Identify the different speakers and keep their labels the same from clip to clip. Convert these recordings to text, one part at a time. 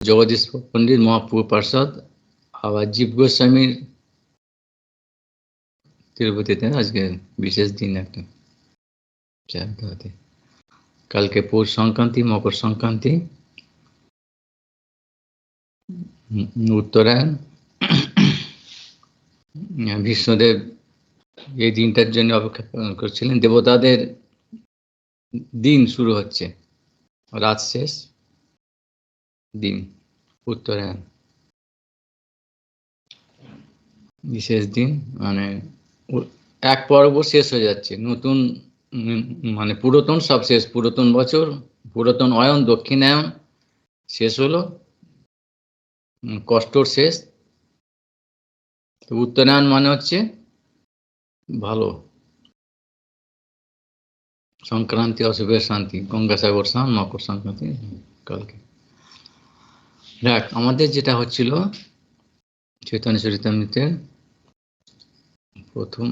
Speaker 1: জগদীশ পণ্ডিত মহাপ্রভু পার্ষদ, আবার জীব গোস্বামীর তিরুপতিতে আজকে বিশেষ দিন একটা চাঁদতে, কালকে পৌষ সংক্রান্তি, মকর সংক্রান্তি, উত্তরায়ণ। বিষ্ণুদেব এই দিনটার জন্য অপেক্ষা করছিলেন। দেবতাদের দিন শুরু হচ্ছে, রাত শেষ দিন, উত্তরায়ণ বিশেষ দিন। মানে এক পর্ব শেষ হয়ে যাচ্ছে, নতুন মানে পুরাতন সব শেষ, পুরাতন বছর, পুরাতন অয়ন, দক্ষিণায়ন শেষ হলো, কষ্টর শেষ। তো উত্তরায়ণ মানে হচ্ছে ভালো, সংক্রান্তি, অশুভের শান্তি, গঙ্গাসাগর স্নান, মকর সংক্রান্তি কালকে। দেখ, আমাদের যেটা হচ্ছিল চৈতন্য চরিতামৃতে প্রথম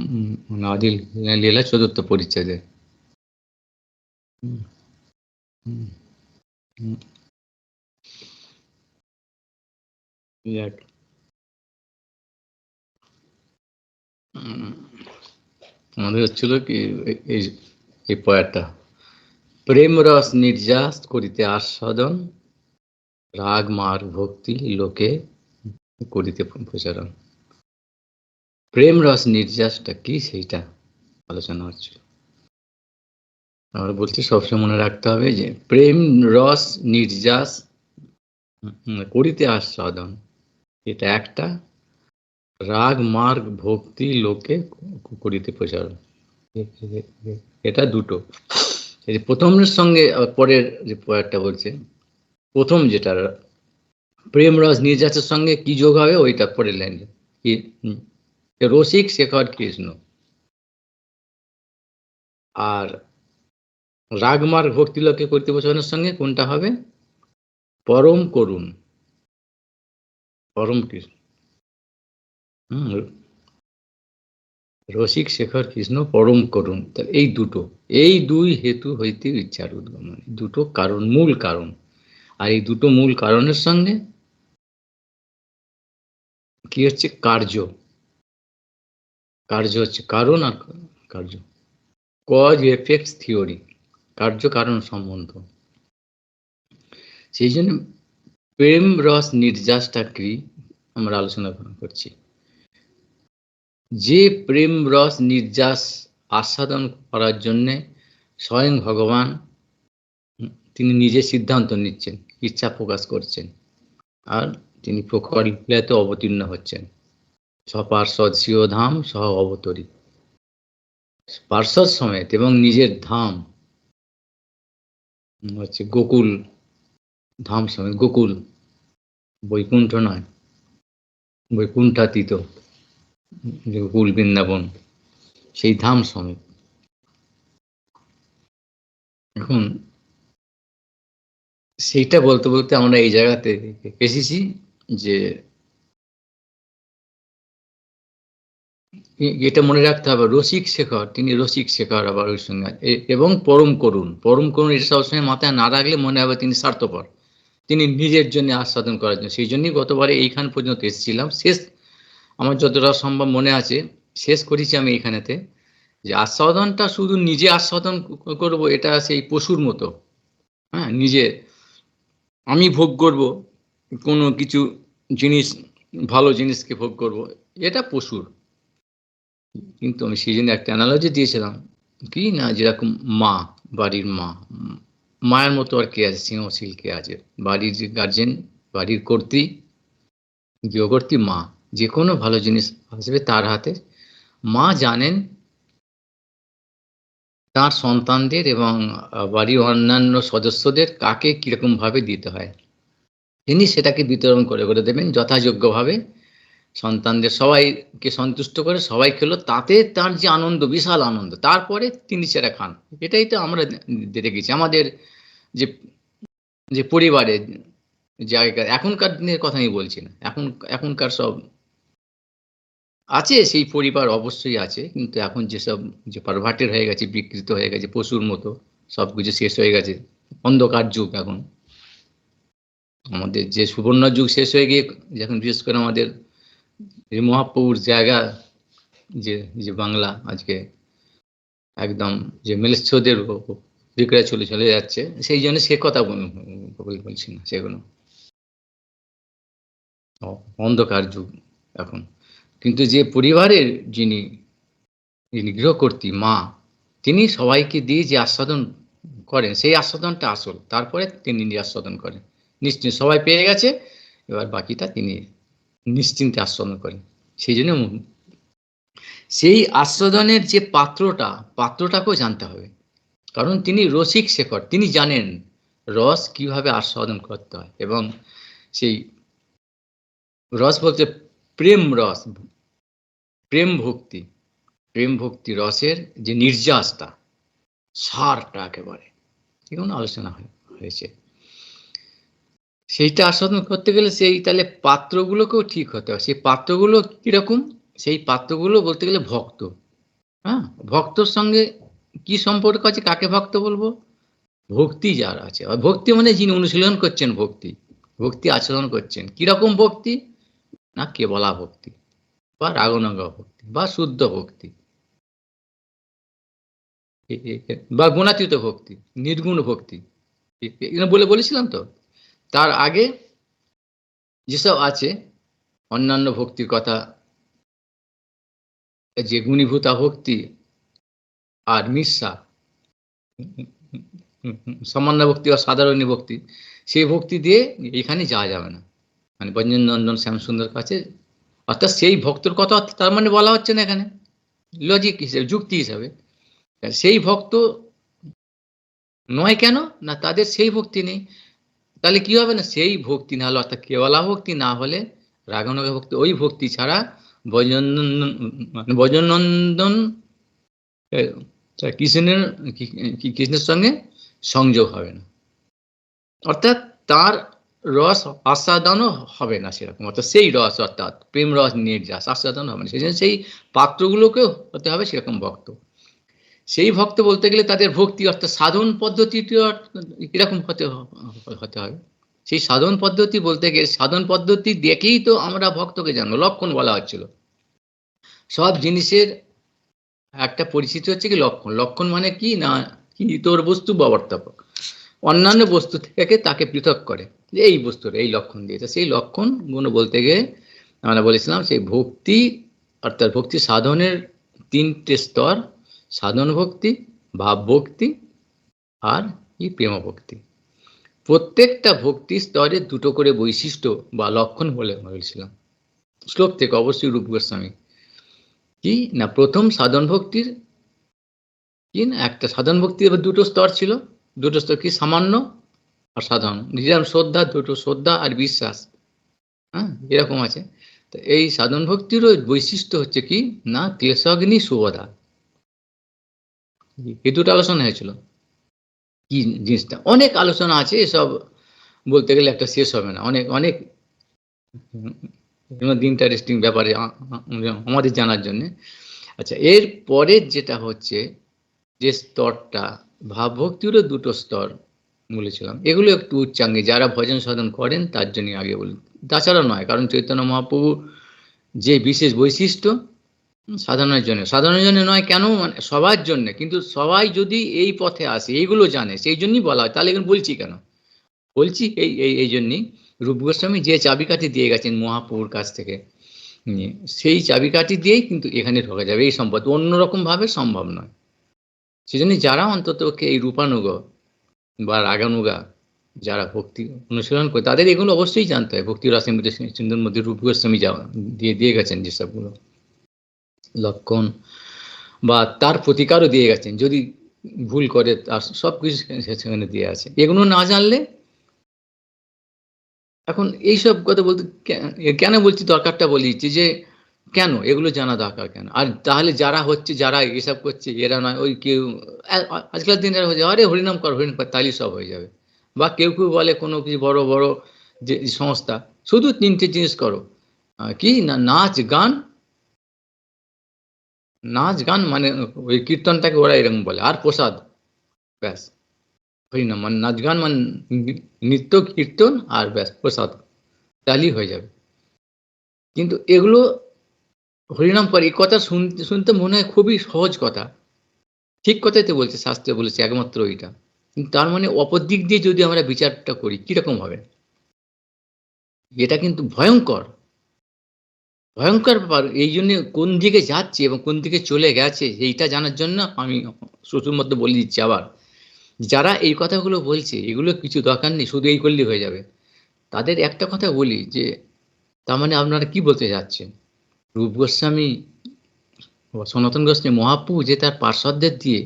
Speaker 1: আদি লীলা চতুর্থ পরিচ্ছেদে, আমাদের হচ্ছিল কি এই পয়াটা, প্রেম রস নির্যাস করিতে আস্বাদন, রাগ মার ভক্তি লোকে করিতে প্রচারণ। প্রেম রস নির্যাসটা কি সেইটা আলোচনা হচ্ছিল। আমরা বলছি সবসময় মনে রাখতে হবে যে প্রেম রস নির্যাস করিতে আস্বাদন এটা একটা, রাগ মার্গ ভক্তি লোকে করিতে প্রচারণ এটা দুটো। এই প্রথমের সঙ্গে পরের যে পয়েরটা বলছে, প্রথম যেটা প্রেম রস নির্যাসের সঙ্গে কি যোগ হবে ওইটা পরের লাইন, কি রসিক শেখর কৃষ্ণ। আর রাগমার্গ ভক্তি লোকে করিতে প্রচারণের সঙ্গে কোনটা হবে, পরম করুণ, পরম কৃষ্ণ। রসিক শেখর কৃষ্ণ পরম করুণ, এই দুটো, এই দুই হেতু হইতে ইচ্ছার উদ্গম, দুটো কারণ, মূল কারণ। আর এই দুটো মূল কারণের সঙ্গে কি হচ্ছে, কার্য, কার্য হচ্ছে কারণ, আর কার্য কজ এফেক্টস থিওরি, কার্য কারণ সম্বন্ধ। সেই জন্য প্রেম রস নির্যাসটা কি আমরা আলোচনা করছি। যে প্রেম রস নির্যাস আস্বাদন করার জন্যে স্বয়ং ভগবান তিনি নিজে সিদ্ধান্ত নিচ্ছেন, ইচ্ছা প্রকাশ করছেন, আর তিনি প্রখর লীলাতে অবতীর্ণ হচ্ছেন। সপার্ষদ স্বীয় ধাম সহ অবতরী, পার্ষদ সমেত এবং নিজের ধাম হচ্ছে গোকুল ধাম সমেত, গোকুল বৈকুণ্ঠ নয়, বৈকুণ্ঠাতীত গোকুল বৃন্দাবন, সেই ধাম সমেত। এখন সেইটা বলতে বলতে আমরা এই জায়গাতে এসেছি যে এটা মনে রাখতে হবে, রসিক শেখর, তিনি রসিক শেখর, আবার ওই সঙ্গে এবং পরম করুণ, পরম করুণ এটা সবসময় মাথায় না রাখলে মনে হবে তিনি স্বার্থপর, তিনি নিজের জন্য আস্বাদন করার জন্য। সেই জন্যই গতবারে এইখান পর্যন্ত এসেছিলাম, শেষ আমার যতটা সম্ভব মনে আছে শেষ করেছি আমি এইখানেতে, যে আস্বাদনটা শুধু নিজে আস্বাদন করব এটা সেই পশুর মতো, হ্যাঁ, নিজে আমি ভোগ করব কোনো কিছু জিনিস, ভালো জিনিসকে ভোগ করব, এটা পশুর। কিন্তু আমি সেই জন্য একটা অ্যানালজি দিয়েছিলাম কি না, যেরকম মা, বাড়ির মা, মায়ের মতো আর কে আছে, স্নেহশীল কে আছে, বাড়ির যে গার্জেন, বাড়ির কর্ত্রী, গৃহকর্ত্রী মা, যে কোনো ভালো জিনিস আসবে তার হাতে, মা জানেন তার সন্তানদের এবং বাড়ির অন্যান্য সদস্যদের কাকে কিরকম ভাবে দিতে হয়, তিনি সেটাকে বিতরণ করে করে দেবেন যথাযোগ্যভাবে। সন্তানদের সবাইকে সন্তুষ্ট করে সবাই খেলো, তাতে তার যে আনন্দ, বিশাল আনন্দ, তারপরে তিনি সেটা খান। এটাই তো আমরা দেখেছি আমাদের যে যে পরিবারের জায়গা, এখনকার দিনের কথা আমি বলছি না, এখনকার সব আছে, সেই পরিবার অবশ্যই আছে, কিন্তু এখন যেসব যে পারভার্টেড হয়ে গেছে, বিকৃত হয়ে গেছে, পশুর মতো সব কিছু শেষ হয়ে গেছে, অন্ধকার যুগ এখন। আমাদের যে সুবর্ণ যুগ শেষ হয়ে গিয়ে যখন বিশেষ করে আমাদের এই মহাপ্রভুর জায়গা যে যে বাংলা আজকে একদম যে ম্লেচ্ছদের দিকে চলে চলে যাচ্ছে, সেই জন্য সে কথা বলছি না, সেগুলো অন্ধকার যুগ এখন। কিন্তু যে পরিবারের যিনি গৃহকর্ত্রী মা, তিনি সবাইকে দিয়ে যে আস্বাদন করেন, সেই আস্বাদনটা আসল। তারপরে তিনি আস্বাদন করেন নিশ্চিন্ত, সবাই পেয়ে গেছে, এবার বাকিটা তিনি নিশ্চিন্তে আস্বাদন করেন। সেই জন্য সেই আস্বাদনের যে পাত্রটাকেও জানতে হবে, কারণ তিনি রসিক শেখর, তিনি জানেন রস কিভাবে আস্বাদন করতে হয়। এবং সেই রস বলতে প্রেম রস, প্রেম ভক্তি রসের যে নির্যাসটা, সারটা একেবারে এগুলো আলোচনা হয়েছে। সেইটা আস্বাদন করতে গেলে সেই তাহলে পাত্রগুলোকেও ঠিক হতে হবে। সেই পাত্রগুলো কিরকম? সেই পাত্রগুলো বলতে গেলে ভক্ত। হ্যাঁ, ভক্তর সঙ্গে কি সম্পর্ক আছে? কাকে ভক্ত বলবো? ভক্তি যার আছে। ভক্তি মানে যিনি অনুশীলন করছেন, ভক্তি আচরণ করছেন। কিরকম ভক্তি? না কেবলা ভক্তি বা রাগনঙ্গা ভক্তি বা শুদ্ধ ভক্তি বা গুণাতীত ভক্তি, নির্গুণ ভক্তি, বলেছিলাম তো। তার আগে যেসব আছে অন্যান্য ভক্তির কথা, যে গুণীভূতা ভক্তি আর মিশা, সামান্য ভক্তি বা সাধারণ ভক্তি, সেই ভক্তি দিয়ে এখানে যাওয়া যাবে না। মানে বঞ্জন নন্দন শ্যামসুন্দর কাছে, অর্থাৎ সেই ভক্তর কথা তার মানে বলা হচ্ছে না এখানে, লজিক হিসেবে, যুক্তি হিসাবে। সেই ভক্ত নয় কেন? না তাদের সেই ভক্তি নেই। তাহলে কি হবে? না সেই ভক্তি না হলে, অর্থাৎ কেবলা ভক্তি না হলে, রাগানুগা ভক্তি, ওই ভক্তি ছাড়া ব্রজনন্দন কৃষ্ণের কৃষ্ণের সঙ্গে সংযোগ হবে না, অর্থাৎ তার রস আস্বাদনও হবে না সেরকম। অর্থাৎ সেই রস, অর্থাৎ প্রেম রস নির্যাস আস্বাদন হবে না। সেই জন্য সেই পাত্রগুলোকেও হতে হবে সেরকম ভক্ত। সেই ভক্ত বলতে গেলে তাদের ভক্তি অর্থাৎ সাধন পদ্ধতিটা কিরকম হতে হবে। সেই সাধন পদ্ধতি বলতে গেলে, সাধন পদ্ধতি দেখেই তো আমরা ভক্তকে জানবো। লক্ষণ বলা হচ্ছিল। সব জিনিসের একটা পরিচিতি হচ্ছে কি লক্ষণ। লক্ষণ মানে কি? না কি তোর বস্তু বা বর্তাপক, অন্যান্য বস্তু থেকে তাকে পৃথক করে, যে এই বস্তুর এই লক্ষণ দিয়েছে। সেই লক্ষণ গুলো বলতে গিয়ে আমরা বলেছিলাম সেই ভক্তি, অর্থাৎ ভক্তি সাধনের তিনটে স্তর: সাধন ভক্তি, ভাব ভক্তি আর কি প্রেম ভক্তি। প্রত্যেকটা ভক্তি স্তরে দুটো করে বৈশিষ্ট্য বা লক্ষণ বলে বলেছিলাম শ্লোক থেকে, অবশ্যই রূপ গোস্বামী। কি না প্রথম সাধন ভক্তির কি না, একটা সাধন ভক্তির দুটো স্তর ছিল। দুটো স্তর কি? সামান্য আর সাধারণ। যেরকম শ্রদ্ধা, দুটো শ্রদ্ধা আর বিশ্বাস, হ্যাঁ এরকম আছে। তো এই সাধন ভক্তিরও বৈশিষ্ট্য হচ্ছে কি না ক্লেশাগ্নি সুবোধা। এই দুটো আলোচনা হয়েছিল। কি জিনিসটা? অনেক আলোচনা আছে, এসব বলতে গেলে একটা শেষ হবে না। অনেক অনেক ইন্টারেস্টিং ব্যাপারে আমাদের জানার জন্য। আচ্ছা, এর পরের যেটা হচ্ছে যে স্তরটা, ভাবভক্তিরও দুটো স্তর বলেছিলাম। এগুলো একটু উচ্চাঙ্গে যারা ভজন সাধন করেন তার জন্য আগে বলি, তাছাড়া নয়। কারণ চৈতন্য মহাপ্রভু যে বিশেষ বৈশিষ্ট্য সাধারণের জন্য, সাধারণের জন্য নয় কেন, মানে সবার জন্য। কিন্তু সবাই যদি এই পথে আসে, এইগুলো জানে, সেই জন্যই বলা হয়। তাহলে এখন বলছি কেন? বলছি এই এই এই জন্যই, রূপ গোস্বামী যে চাবিকাঠি দিয়ে গেছেন মহাপ্রভুর কাছ থেকে নিয়ে, সেই চাবিকাঠি দিয়েই কিন্তু এখানে ঢোকা যাবে। এই সম্পদ অন্যরকম ভাবে সম্ভব নয়। সেজন্য যারা অন্তত এই রূপানুগ বা রাগানুগা যারা ভক্তি অনুশীলন করে, তাদের এগুলো অবশ্যই জানতে হয়। ভক্তি রাসের মধ্যে সিন্ধুর মধ্যে রূপ গোস্বামী যা দিয়ে গেছেন যেসবগুলো লক্ষণ, বা তার প্রতিকারও দিয়ে গেছেন। যদি ভুল করে তার সব কিছু সেখানে দিয়ে আছে। এগুলো না জানলে, এখন এইসব কথা বলতে কেন বলছি, দরকারটা বলে দিচ্ছি যে কেন এগুলো জানা দরকার কেন। আর তাহলে যারা হচ্ছে, যারা এসব করছে, এরা নয় ওই কেউ আজকাল দিন হয়ে যায়, আরে হরিনাম কর হরিনাম কর, তাহলে সব হয়ে যাবে। বা কেউ কেউ বলে কোনো কিছু বড় বড় যে সংস্থা, শুধু তিনটে জিনিস করো, কি না নাচ গান মানে ওই কীর্তনটাকে ওরা এরকম বলে, আর প্রসাদ, ব্যাস হরিনাম মানে নাচ গান মানে নৃত্য কীর্তন আর ব্যাস প্রসাদ, তাহলেই হয়ে যাবে। কিন্তু এগুলো হরিনাম করে, এই কথা শুনতে শুনতে মনে হয় খুবই সহজ কথা, ঠিক কথাই তো বলছে, শাস্ত্রে বলেছে একমাত্র ওইটা। কিন্তু তার মানে অপর দিক দিয়ে যদি আমরা বিচারটা করি কিরকম হবে, এটা কিন্তু ভয়ঙ্কর ভয়ঙ্কর ব্যাপার। এই জন্য কোন দিকে যাচ্ছে এবং কোন দিকে চলে গেছে এইটা জানার জন্য আমি শ্বশুর মধ্যে বলে দিচ্ছি আবার, যারা এই কথাগুলো বলছে এগুলো কিছু দরকার নেই, শুধু এই করলেই হয়ে যাবে। তাদের একটা কথা বলি যে তার মানে আপনারা কি বলতে যাচ্ছেন, রূপ গোস্বামী সনাতন গোস্বামী মহাপ্রভু যে তার পার্শ্বদের দিয়ে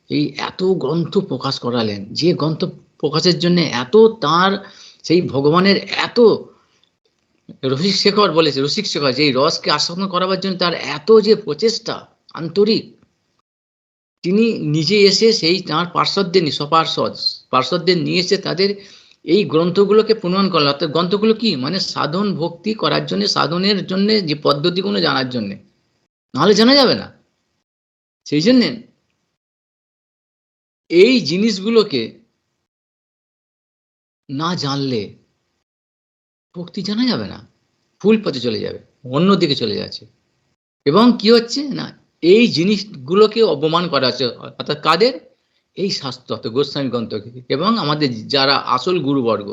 Speaker 1: এই এত গ্রন্থ প্রকাশ করালেন, যে গ্রন্থ প্রকাশের জন্য এত তার সেই ভগবানের এত রসিক শেখর বলেছে, রসিক শেখর যে রসকে আস্বাদন করাবার জন্য তার এত যে প্রচেষ্টা আন্তরিক, তিনি নিজে এসে সেই তাঁর পার্শ্বদের নিয়ে পার্শ্বদের নিয়ে এসে তাদের এই গ্রন্থগুলোকে প্রণয়ন করলেন। অর্থাৎ গ্রন্থগুলো কি মানে সাধন ভক্তি করার জন্য, সাধনের জন্য যে পদ্ধতিগুলো জানার জন্য, নাহলে জানা যাবে না। সেই জন্যে এই জিনিসগুলোকে না জানলে ভক্তি জানা যাবে না, ভুল পথে চলে যাবে, অন্যদিকে চলে যাচ্ছে। এবং কি হচ্ছে না, এই জিনিসগুলোকে অপমান করা হচ্ছে, অর্থাৎ কাদের, এই শাস্ত্র অর্থাৎ গোস্বামী গ্রন্থকে, এবং আমাদের যারা আসল গুরুবর্গ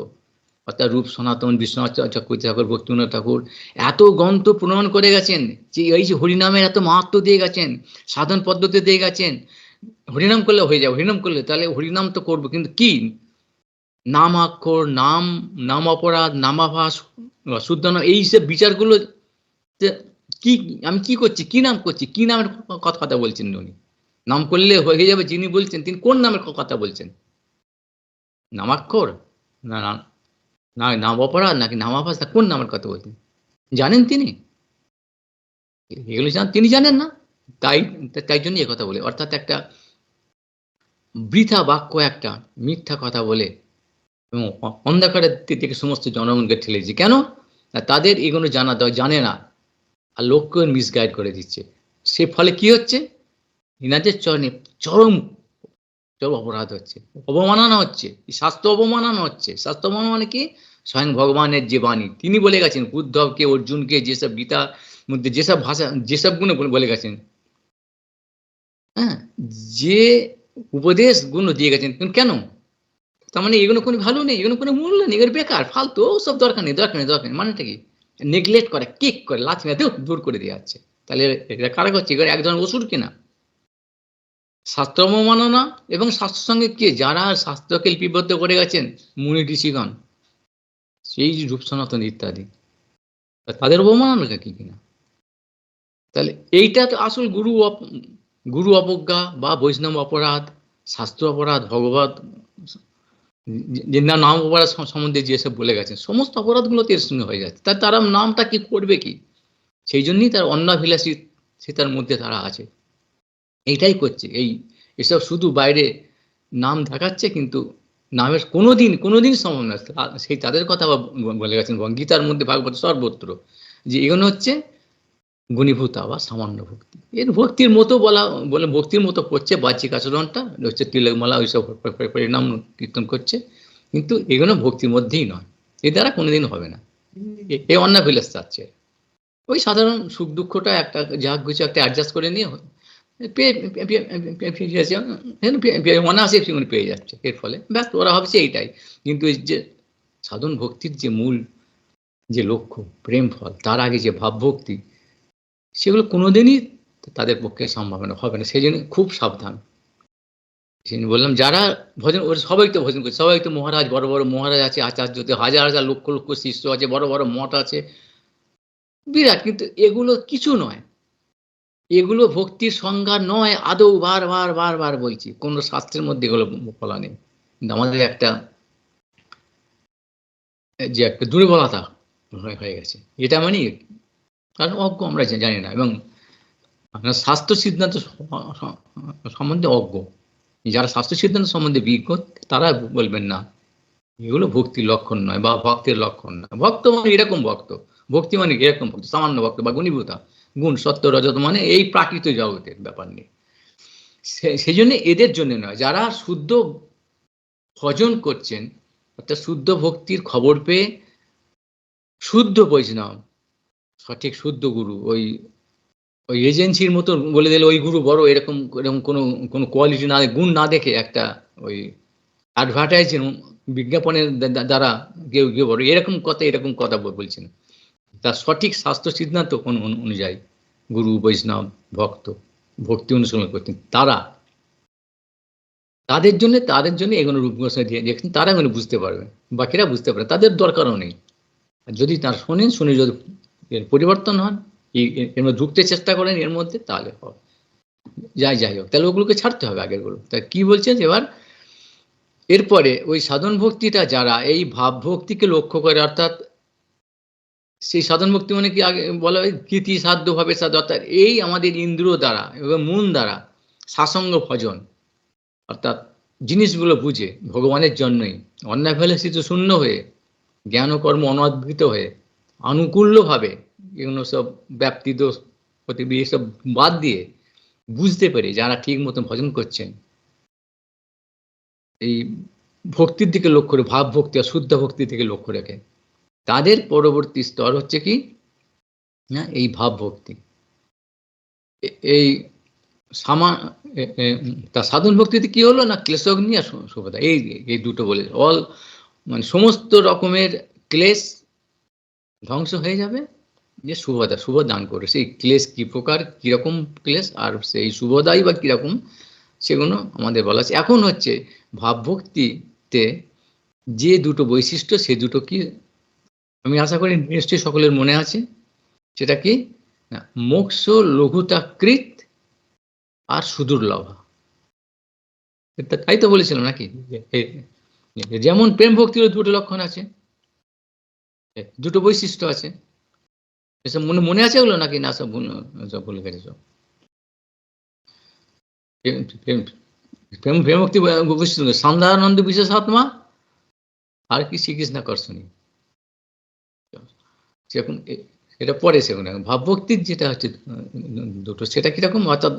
Speaker 1: অর্থাৎ রূপ সনাতন, বিশ্বনাথ চক্রবর্তী ঠাকুর, ভক্তিবিনোদ ঠাকুর এত গ্রন্থ প্রণয়ন করে গেছেন, যে এই যে হরিনামের এত মাহাত্ম্য দিয়ে গেছেন, সাধন পদ্ধতি দিয়ে গেছেন। হরিনাম করলে হয়ে যাবে, হরিনাম করলে তাহলে হরিনাম তো করবো, কিন্তু কি নামাক্ষর, নাম অপরাধ, নামাভাস, শুদ্ধ নাম, এইসব বিচারগুলো কি আমি কি করছি, কি নাম করছি, কি নামের কথা বলছেন উনি, নাম করলে হয়ে যাবে যিনি বলছেন তিনি কোন নামের কথা বলছেন, নামাক্ষর না না নাম অপরাধ নাকি নামাভাস, কোন নামের কথা বলছেন জানেন তিনি, এগুলো তিনি জানেন না। তাই তাই জন্য এ কথা বলে, অর্থাৎ একটা বৃথা বাক্য, একটা মিথ্যা কথা বলে এবং অন্ধকারের থেকে সমস্ত জনগণকে ঠেলেছে। কেন, তাদের এগুলো জানে না, আর লোককে মিসগাইড করে দিচ্ছে। সে ফলে কি হচ্ছে, ইনাদের চরণে চরম চরম অপরাধ হচ্ছে, অবমাননা হচ্ছে, শাস্ত্র অবমাননা হচ্ছে। শাস্ত্র অবমাননা মানে কি, স্বয়ং ভগবানের যে বাণী তিনি বলে গেছেন, বুদ্ধকে অর্জুনকে যেসব গীতার মধ্যে যেসব ভাষা যেসব গুণ বলে গেছেন, হ্যাঁ, যে উপদেশ গুণ দিয়ে গেছেন, কেন তার মানে এগুলো কোনো ভালো নেই, এগুলো কোনো মূল্য নেই, এগুলো বেকার ফালতু, সব দরকার নেই দরকার নেই দরকার নেই, মানেটা কি, নেগলেক্ট করে, কিক করে, লাথি মেরে দূর করে দিয়ে যাচ্ছে। তাহলে এটা কারা করছে, এগুলো এক ধরনের ওষুধ কিনা, শাস্ত্র অবমাননা। এবং শাস্ত্রের সঙ্গে কে, যারা শাস্ত্রকে লিপিবদ্ধ করে গেছেন, মুনি ঋষিগণ, সেই রূপ সনাতন ইত্যাদি, তাদের অবমাননা কি কিনা। তাহলে এইটা তো আসল গুরু অবজ্ঞা বা বৈষ্ণব অপরাধ, শাস্ত্র অপরাধ, ভগবত যে নাম অপরাধ সম্বন্ধে যেসব বলে গেছেন, সমস্ত অপরাধগুলো এর সঙ্গে হয়ে যাচ্ছে। তারা নামটা কি করবে কি, সেই জন্যই তার অন্নাভিলাষী সেটার মধ্যে তারা আছে, এইটাই করছে। এসব শুধু বাইরে নাম দেখাচ্ছে, কিন্তু নামের কোনোদিন সম্ভব না। সেই তাদের কথা বলে গেছেন গীতার মধ্যে, ভাগবত সর্বত্র, যে এগুলো হচ্ছে গুণীভূতা বা সামান্য ভক্তি। এর ভক্তির মতো বলে ভক্তির মতো করছে, বাহ্যিক আচরণটা হচ্ছে তিলকমালা ওইসব পরিণাম কীর্তন করছে, কিন্তু এগুলো ভক্তির মধ্যেই নয়, এ দ্বারা কোনোদিন হবে না। এই অন্নাভিলাষ চাচ্ছে, ওই সাধারণ সুখ দুঃখটা একটা যা কিছু একটা অ্যাডজাস্ট করে নিয়ে অনায়াসে পেয়ে যাচ্ছে, এর ফলে ব্যাস ওরা ভাবছে এইটাই। কিন্তু এই যে সাধন ভক্তির যে মূল যে লক্ষ্য প্রেম ফল, তার আগে যে ভাব ভক্তি, সেগুলো কোনোদিনই তাদের পক্ষে সম্ভব হবে না। সেই জন্য খুব সাবধান। সেই জন্য বললাম, যারা ভজন, সবাই তো ভজন করছে, সবাই তো মহারাজ, বড় বড় মহারাজ আছে, আচার্যতে হাজার হাজার লক্ষ লক্ষ শিষ্য আছে, বড় বড় মঠ আছে, বিরাট। কিন্তু এগুলো কিছু নয়, এগুলো ভক্তির সংজ্ঞা নয় আদৌ। বার বলছি, কোন শাস্ত্রের মধ্যে এগুলো বলা নেই। কিন্তু আমাদের একটা যে একটা দুর্বলতা হয়ে গেছে, এটা মানে কারণ অজ্ঞ, আমরা জানি না, এবং শাস্ত্র সিদ্ধান্ত সম্বন্ধে অজ্ঞ। যারা শাস্ত্র সিদ্ধান্ত সম্বন্ধে বিজ্ঞ, তারা বলবেন না এগুলো ভক্তির লক্ষণ নয় বা ভক্তের লক্ষণ নয়। ভক্ত মানে এরকম ভক্ত, ভক্তি মানে এরকম ভক্ত, সামান্য ভক্ত বা গুণীভূতা, গুণ সত্য রজত মানে এই প্রাকৃত জগতের ব্যাপার নেই। সেই জন্য এদের জন্য নয়, যারা শুদ্ধ ভজন করছেন, অর্থাৎ শুদ্ধ ভক্তির খবর পেয়ে শুদ্ধ বৈষ্ণব, সঠিক শুদ্ধ গুরু, ওই এজেন্সির মতো বলে দিলে ওই গুরু বড়, এরকম এরকম কোনো কোয়ালিটি না, গুণ না দেখে একটা ওই অ্যাডভার্টাইজের বিজ্ঞাপনের দ্বারা কেউ কেউ বড় এরকম কথা বলছেন। তার সঠিক স্বাস্থ্য সিদ্ধান্ত অনুযায়ী গুরু বৈষ্ণব ভক্ত ভক্তি অনুসরণ করতেন, তাদের জন্য এগুলো রূপ গোস্বামী দিয়ে দেখছেন, তারা এগুলো বুঝতে পারবে, বাকিরা বুঝতে পারে, তাদের দরকারও নেই। যদি তার শুনে যদি এর পরিবর্তন হন, এর মধ্যে ঢুকতে চেষ্টা করেন এর মধ্যে, তাহলে হবে। যাই হোক, তাহলে ওগুলোকে ছাড়তে হবে আগেরগুলো। তা কি বলছেন এবার, এরপরে ওই সাধন ভক্তিটা যারা এই ভাব ভক্তিকে লক্ষ্য করে, অর্থাৎ সেই সাধন ভক্তি মানে কি আগে বলা হয় কৃতি সাধ্য ভাবে সাধ্য, অর্থাৎ এই আমাদের ইন্দ্র দ্বারা এবং মন দ্বারা সাসঙ্গ ভজন, অর্থাৎ জিনিসগুলো বুঝে ভগবানের জন্যই অন্যায় ফেলে শূন্য হয়ে জ্ঞান ও কর্ম অনদ্ভুত হয়ে আনুকূল্যভাবে এগুলো সব ব্যাপ্তি দোষ প্রতিবি এসব বাদ দিয়ে বুঝতে পেরে যারা ঠিক মতো ভজন করছেন, এই ভক্তির দিকে লক্ষ্য করে, ভাব ভক্তি আর শুদ্ধ ভক্তির দিকে লক্ষ্য রেখে, তাদের পরবর্তী স্তর হচ্ছে কি না, এই ভাব ভক্তি। এই তার সাধন ভক্তিতে কি হলো না, ক্লেশগ্নি আর শুভদা, এই দুটো বলে অল, মানে সমস্ত রকমের ক্লেশ ধ্বংস হয়ে যাবে, যে শুভ দান করে। সেই ক্লেশ কি প্রকার, কিরকম ক্লেশ, আর সেই শুভদাই বা কিরকম, সেগুলো আমাদের বলা আছে। এখন হচ্ছে ভাবভক্তিতে যে দুটো বৈশিষ্ট্য, সে দুটো কি আমি আশা করি নিশ্চয়ই সকলের মনে আছে, সেটা কি না, মোক্ষ লঘুতাকৃত আর সুদুর্লভা। তাই তো বলেছিলাম নাকি, যেমন প্রেম ভক্তির দুটো লক্ষণ আছে, দুটো বৈশিষ্ট্য আছে, এসব মনে আছে ওগুলো নাকি না, সব ভুলে গেছে সব। প্রেম ভক্তি বৈশিষ্ট্য সন্ধ্যানন্দ বিশেষ আত্মা আর কি শ্রীকৃষ্ণ আকর্ষণী, সেরকম এটা পরে সেগুলো। ভাবভক্তির যেটা হচ্ছে দুটো, সেটা কিরকম, অর্থাৎ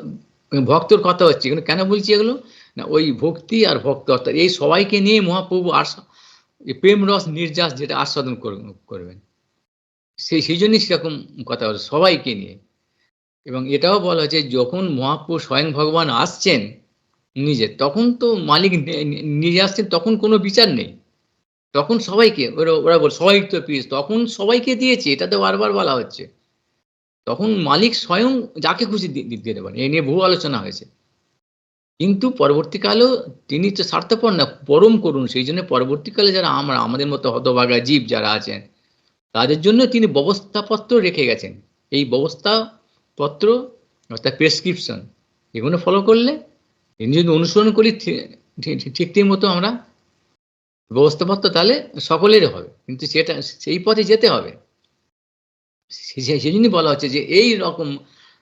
Speaker 1: ভক্তর কথা হচ্ছে এগুলো কেন বলছি এগুলো না, ওই ভক্তি আর ভক্ত, অর্থাৎ এই সবাইকে নিয়ে মহাপ্রভু প্রেম রস নির্যাস যেটা আস্বাদন করবেন, সেই জন্যই সেরকম কথা বলে সবাইকে নিয়ে। এবং এটাও বলা হয়েছে যখন মহাপ্রভু স্বয়ং ভগবান আসছেন নিজে, তখন তো মালিক নিজে আসছেন, তখন কোনো বিচার নেই, তখন সবাইকে ওরা বল সবাই তো পিস, তখন সবাইকে দিয়েছে, এটা তো বারবার বলা হচ্ছে। তখন মালিক স্বয়ং যাকে খুশি দিতে পারেন, এ নিয়ে বহু আলোচনা হয়েছে। কিন্তু পরবর্তীকালেও তিনি তো স্বার্থপর না, পরম করুন, সেই জন্য পরবর্তীকালে যারা আমাদের মতো হতভাগা জীব যারা আছেন, তাদের জন্য তিনি ব্যবস্থাপত্র রেখে গেছেন। এই ব্যবস্থাপত্র অর্থাৎ প্রেসক্রিপশন, এগুলো ফলো করলে, যদি অনুসরণ করি ঠিক মতো আমরা ব্যবস্থাপত্র, তাহলে সকলেরই হবে, কিন্তু সেটা সেই পথে যেতে হবে। সেই জন্যই বলা হচ্ছে যে এই রকম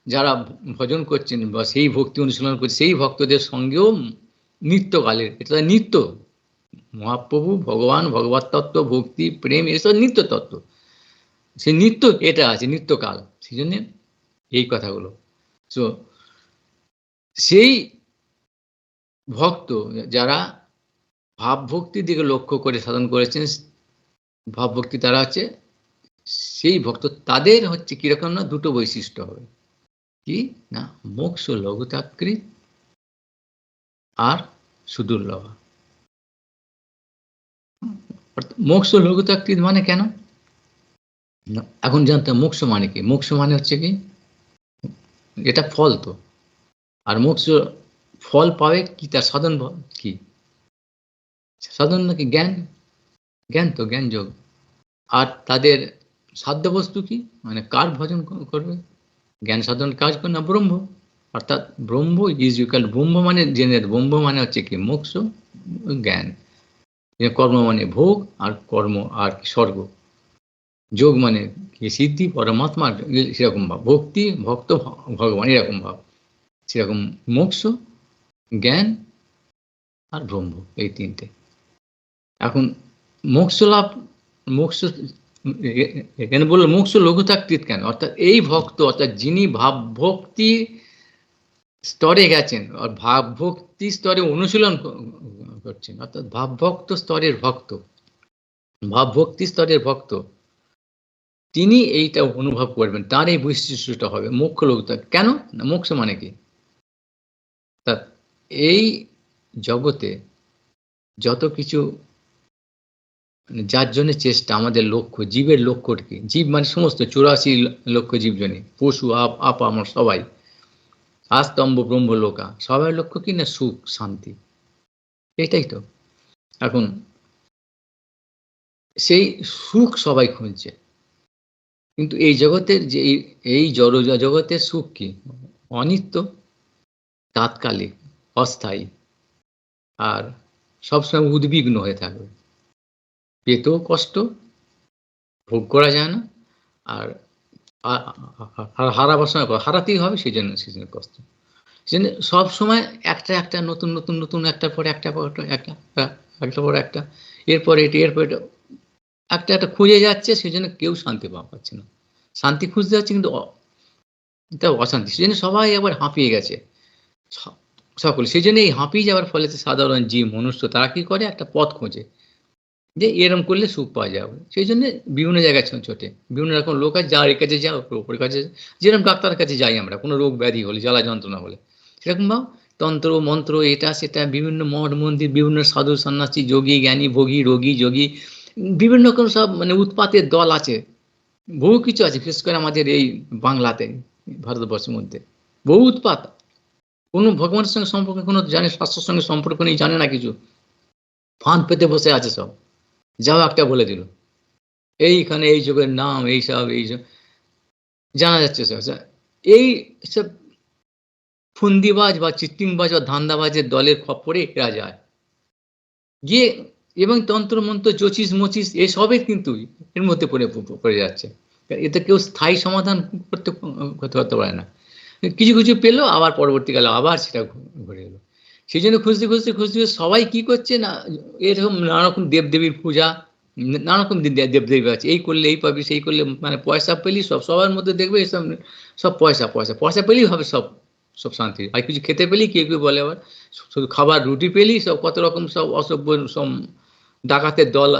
Speaker 1: যারা ভজন করছেন বা সেই ভক্তি অনুশীলন করছে, সেই ভক্তদের সঙ্গেও নিত্যকালের, এটা নিত্য মহাপ্রভু ভগবান ভগবত তত্ত্ব ভক্তি প্রেম এসব নিত্য তত্ত্ব, সে নিত্য এটা আছে নিত্যকাল, সেই জন্য এই কথাগুলো। তো সেই ভক্ত যারা ভাবভক্তির দিকে লক্ষ্য করে সাধন করেছেন, ভাবভক্তি তারা হচ্ছে সেই ভক্ত, তাদের হচ্ছে কিরকম না, দুটো বৈশিষ্ট্য হবে কি না, মোক্ষ লঘুতাকৃত আর সুদুর্লভা। মোক্ষ লঘুতাকৃত মানে কেন, এখন জানতে মোক্ষ মানে কি, মোক্ষ মানে হচ্ছে কি, এটা ফল তো, আর মোক্ষ ফল পাবে কি, তার সাধন কি, সাধন নাকি জ্ঞান তো জ্ঞান যোগ, আর তাদের সাধ্য বস্তু কি, মানে কার ভজন করবে, জ্ঞান সাধন কাজ করে না ব্রহ্ম, অর্থাৎ ব্রহ্ম ইজ ইকুয়াল, ব্রহ্ম মানে জেনে, ব্রহ্ম মানে হচ্ছে কি মোক্ষ জ্ঞান, কর্ম মানে ভোগ, আর কর্ম আর স্বর্গ, যোগ মানে কি সিদ্ধি পরমাত্মা, সেরকম ভাব, ভক্তি ভক্ত ভগবান এরকম ভাব, সেরকম মোক্ষ জ্ঞান আর ব্রহ্ম, এই তিনটে। এখন মোক্ষ লাভ, মোক্ষ এখানে বললো মোক্ষ লঘুতাকৃত কেন, অর্থাৎ এই ভক্ত, অর্থাৎ যিনি ভাব ভক্তি স্তরে গেছেন আর ভাব ভক্তি স্তরে অনুশীলন করছেন, অর্থাৎ ভাবভক্ত স্তরের ভক্ত, ভাবভক্তি স্তরের ভক্ত, তিনি এইটা অনুভব করবেন, তার এই বৈশিষ্ট্যটা হবে। মোক্ষ লোক কেন না, মোক্ষ মানে কি? তা এই জগতে যত কিছু যার জন্য চেষ্টা, আমাদের লক্ষ্য, জীবের লক্ষ্য কি? জীব মানে সমস্ত 84 লক্ষ জীবজনী, পশু আপ আমরা সবাই, আস্তম্ভ ব্রহ্ম লোকা, সবার লক্ষ্য কি না? সুখ শান্তি, এটাই তো। এখন সেই সুখ সবাই খুঁজছে, কিন্তু এই জগতের যে এই জড় জগতের সুখ কি? অনিত্য, তাৎকালিক, অস্থায়ী, আর সবসময় উদ্বিগ্ন হয়ে থাকবে, পেতেও কষ্ট, ভোগ করা যায় না, আর হারাবার সময় হারাতেই হবে, সেই জন্য কষ্ট। সেজন্য সবসময় একটা নতুন নতুন নতুন, একটার পর একটা পর একটা, এরপর এটা এরপর এটা, একটা খুঁজে যাচ্ছে, সেই জন্য কেউ শান্তি পাচ্ছে না। শান্তি খুঁজতে যাচ্ছে কিন্তু এটা অশান্তি, সেই জন্য সবাই একবার হাঁপিয়ে গেছে সকলে। সেই জন্য এই হাঁপিয়ে যাওয়ার ফলে সাধারণ জীব মনুষ্য তারা কি করে? একটা পথ খোঁজে যে এরম করলে সুখ পাওয়া যাবে, সেই জন্য বিভিন্ন জায়গায় ছোটে, বিভিন্ন রকম লোক আছে, যার কাছে যাও, ওপরের কাছে, যেরকম ডাক্তারের কাছে যাই আমরা কোনো রোগ ব্যাধি হলে, জ্বালা যন্ত্রণা হলে, সেরকম ভাব তন্ত্র মন্ত্র এটা সেটা, বিভিন্ন মঠ মন্দির, বিভিন্ন সাধু সন্ন্যাসী, যোগী জ্ঞানী, ভোগী রোগী যোগী, বিভিন্ন রকম সব মানে উৎপাতের দল আছে, বহু কিছু আছে, বিশেষ করে আমাদের এই বাংলাতে, ভারতবর্ষের মধ্যে বহু উৎপাত। কোনো ভগবানের সঙ্গে সম্পর্ক কোনো জানে, শাস্ত্রের সঙ্গে সম্পর্ক নেই, জানে না কিছু, ফাঁদ পেতে বসে আছে সব, যাও একটা বলে দিল, এইখানে এই যুগের নাম, এইসব জানা যাচ্ছে সব। এই সব ফন্দিবাজ বা চিত্তিংবাজ বা ধান্দাবাজের দলের খপ্পরে এরা যায় গিয়ে, এবং তন্ত্র মন্ত্র জ্যোতিষ মচিস এসবের কিন্তু এর মধ্যে পড়ে যাচ্ছে। এতে কেউ স্থায়ী সমাধান করতে পারে না, কিছু কিছু পেলো, আবার পরবর্তীকালে আবার সেটা ঘুরে এলো। সেই জন্য খুঁজতে খুঁজতে খুঁজতে সবাই কি করছে না, এরকম নানা রকম দেবদেবীর পূজা, নানা রকম দেবদেবী আছে, এই করলে এই পাবি, সেই করলে মানে পয়সা পেলি সব, সবার মধ্যে দেখবে এসব সব পয়সা পয়সা পয়সা পেলেই হবে সব, সব শান্তি। আর কিছু খেতে পেলি, কেউ কেউ বলে আবার শুধু খাবার রুটি পেলি, সব কত রকম সব অসভ্য সব ডাকাতের দল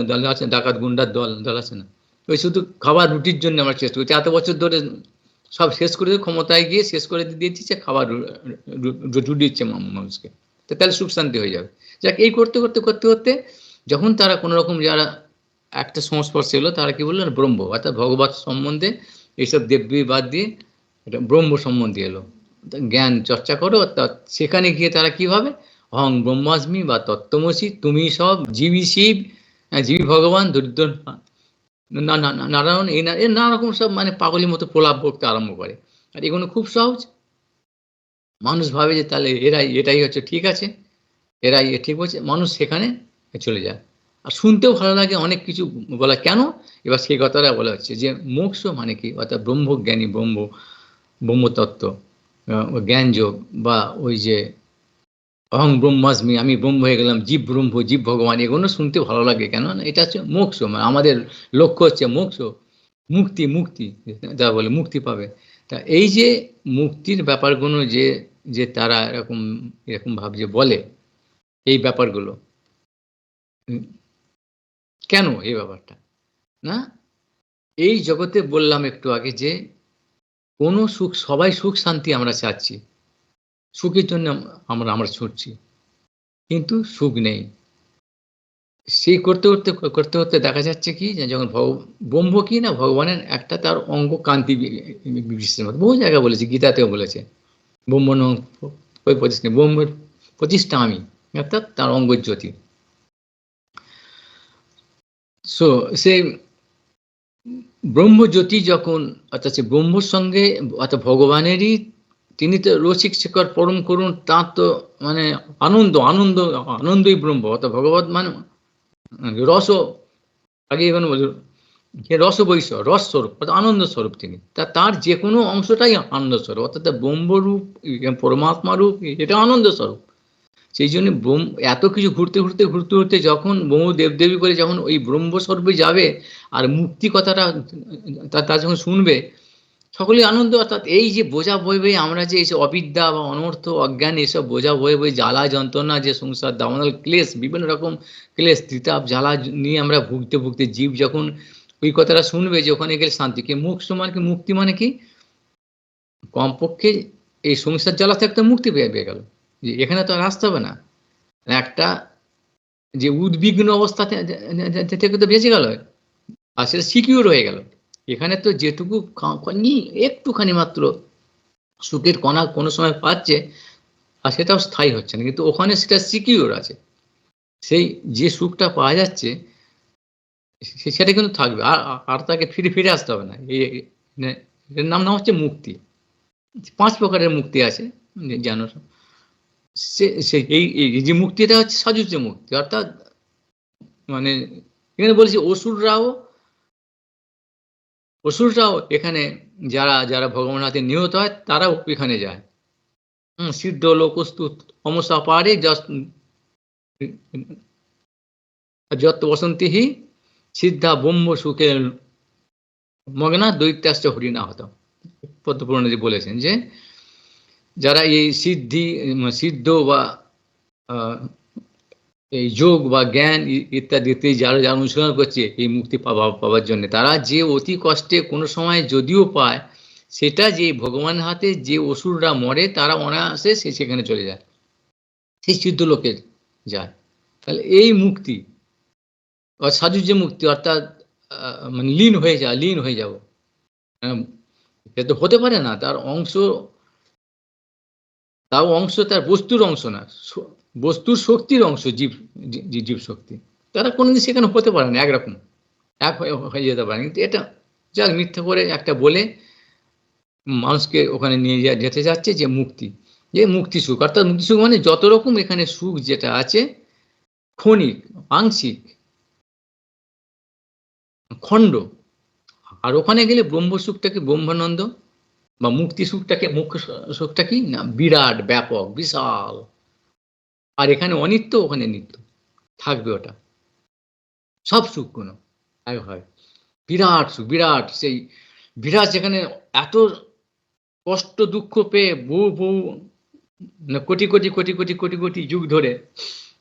Speaker 1: দল আছে, ডাকাত গুন্ডার দল আছে না, ওই শুধু খাবার রুটির জন্য আমরা চেষ্টা করছি, এত বছর ধরে সব শেষ করে ক্ষমতায় গিয়ে শেষ করে দিয়েছি, যে খাবার রুটি দিচ্ছে মানুষকে, তো তাহলে সুখ শান্তি হয়ে যাবে। যাক, এই করতে করতে করতে করতে যখন তারা কোনো রকম যারা একটা সংস্পর্শে এলো, তারা কি বললো? ব্রহ্ম, অর্থাৎ ভগবত সম্বন্ধে, এইসব দেবদেবী বাদ দিয়ে এটা ব্রহ্ম সম্বন্ধে এলো, জ্ঞান চর্চা করো। অর্থাৎ সেখানে গিয়ে তারা কি ভাবে? অহং ব্রহ্মাস্মি বা তত্ত্বমসি, তুমি সব, জীবী শিব, জীবী ভগবান, দরিদ্র নারায়ণ, এই নানা রকম সব মানে পাগলের মতো প্রলাপ বকতে আরম্ভ করে। আর এগুলো খুব সহজ, মানুষ ভাবে যে তাহলে এটাই হচ্ছে ঠিক আছে, এরাই ঠিক বলছে, মানুষ সেখানে চলে যায়। আর শুনতেও ভালো লাগে, অনেক কিছু বলা, কেন? এবার সেই কথাটা বলা হচ্ছে যে মোক্ষ মানে কি, অর্থাৎ ব্রহ্মজ্ঞানী, ব্রহ্মতত্ত্ব, জ্ঞান যোগ, বা ওই যে অহং ব্রহ্মাস্মি, আমি ব্রহ্ম হয়ে গেলাম, জীব ব্রহ্ম, জীব ভগবান, এগুলো শুনতে ভালো লাগে, কেন? এটা হচ্ছে মোক্ষ, মানে আমাদের লক্ষ্য হচ্ছে মোক্ষ, মুক্তি, মুক্তি যা বলে মুক্তি পাবে। তা এই যে মুক্তির ব্যাপারগুলো যে যে তারা এরকম ভাবে যে বলে, এই ব্যাপারগুলো কেন এই ব্যাপারটা না, এই জগতে বললাম একটু আগে যে কোনো সুখ, সবাই সুখ শান্তি আমরা চাচ্ছি, সুখের জন্য আমরা ছুটছি, কিন্তু সুখ নেই। সেই করতে করতে করতে করতে দেখা যাচ্ছে কি, যে যখন ব্রহ্ম কি না, ভগবানের একটা তার অঙ্গ কান্তি বিশেষের মতো, বহু জায়গায় বলেছে, গীতাতেও বলেছে, ব্রহ্ম ওই প্রতিষ্ঠা, ব্রহ্মের প্রতিষ্ঠা আমি, অর্থাৎ তার অঙ্গ জ্যোতি। সো সেই ব্রহ্মজ্যোতি যখন, অর্থাৎ সে ব্রহ্মর সঙ্গে, অর্থাৎ ভগবানেরই, তিনি তো রসিক শেখর পরম করুন, তার তো মানে আনন্দ আনন্দ আনন্দই ব্রহ্ম, অর্থাৎ ভগবত মানে রস, আগে এখানে বলল রস বৈশ, রস স্বরূপ, অর্থাৎ আনন্দ স্বরূপ তিনি, তার যে কোনো অংশটাই আনন্দ স্বরূপ, অর্থাৎ ব্রহ্মরূপ, পরমাত্মা রূপ, এটা আনন্দ স্বরূপ। সেই জন্য এত কিছু ঘুরতে ঘুরতে ঘুরতে ঘুরতে যখন ব্রহ্ম দেবদেবী করে যখন ওই ব্রহ্মস্বরূপে যাবে, আর মুক্তি কথাটা তার যখন শুনবে, সকলেই আনন্দ, অর্থাৎ এই যে বোঝা বয়ে বয়ে আমরা যে এইসব অবিদ্যা বা অনর্থ অজ্ঞান এসব বোঝা বয়ে বয়ে জ্বালা যন্ত্রণা যে সংসার দামনাল ক্লেশ, বিভিন্ন রকম ক্লেশ তিতাব জ্বালা নিয়ে আমরা ভুগতে ভুগতে জীব যখন ওই কথাটা শুনবে যে ওখানে গেলে শান্তি, কি মোক্ষ মানে কি, মুক্তি মানে কি, কমপক্ষে এই সংসার জ্বালা থেকে মুক্তি পেয়ে গেল, যে এখানে তো আর আসতে হবে না, একটা যে উদ্বিগ্ন অবস্থা থেকে তো বেঁচে গেল, আর সেটা সিকিউর হয়ে গেল। এখানে তো যেটুকু একটুখানি মাত্র সুখের কণা কোনো সময় পাচ্ছে, আর সেটাও স্থায়ী হচ্ছে না, কিন্তু ওখানে সেটা সিকিউর আছে, সেই যে সুখটা পাওয়া যাচ্ছে সেটা কিন্তু থাকবে, আর তাকে ফিরে ফিরে আসতে হবে না। এর নাম হচ্ছে মুক্তি। 5 প্রকারের মুক্তি আছে জানো, সে এই যে মুক্তিটা হচ্ছে সাজুজ্য মুক্তি, অর্থাৎ মানে এখানে বলছি অসুররাও এখানে যারা যারা ভগবানের হাতে নিহত হয় তারাও এখানে যায়। সিদ্ধ লোকস্তুত অমসা পারে যত বসন্তিহি সিদ্ধা ব্রহ্ম সুখে মগনা দৈত্যাশ্চ হরিণা হত। পদ্মপুরাণে বলেছেন যে যারা এই সিদ্ধ বা এই যোগ বা জ্ঞান ইত্যাদিতে যারা যারা অনুশীলন করছে এই মুক্তি পাওয়ার জন্য, তারা যে অতি কষ্টে কোনো সময় যদিও পায়, সেটা যে ভগবানের হাতে যে অসুররা মরে তারা অনায়াসে সেখানে চলে যায়, সেই সিদ্ধ লোকে যায়। তাহলে এই মুক্তি সাজুজ্য মুক্তি, অর্থাৎ মানে লীন হয়ে যাব, এটা তো হতে পারে না, তার অংশ তার বস্তুর অংশ না, বস্তুর শক্তির অংশ জীব শক্তি, তারা কোনোদিন সেখানে হতে পারে না, একরকম এক হয়ে যেতে পারে। কিন্তু এটা যাক মিথ্যা করে একটা বলে মানুষকে ওখানে নিয়ে যেতে যাচ্ছে যে মুক্তি সুখ, অর্থাৎ মুক্তি সুখ মানে যত রকম এখানে সুখ যেটা আছে ক্ষণিক, আংশিক, খণ্ড, আর ওখানে গেলে ব্রহ্ম সুখটাকে ব্রহ্মানন্দ বা মুক্তি সুখটাকে মুখ্য সুখটা কি না বিরাট, ব্যাপক, বিশাল, আর এখানে অনিত্য ওখানে নিত্য থাকবে, ওটা সব সুখগুলো এক হয়, বিরাট সুখ, বিরাট সেই বিরাট, যেখানে এত কষ্ট দুঃখ পেয়ে বহু কোটি কোটি কোটি কোটি কোটি কোটি যুগ ধরে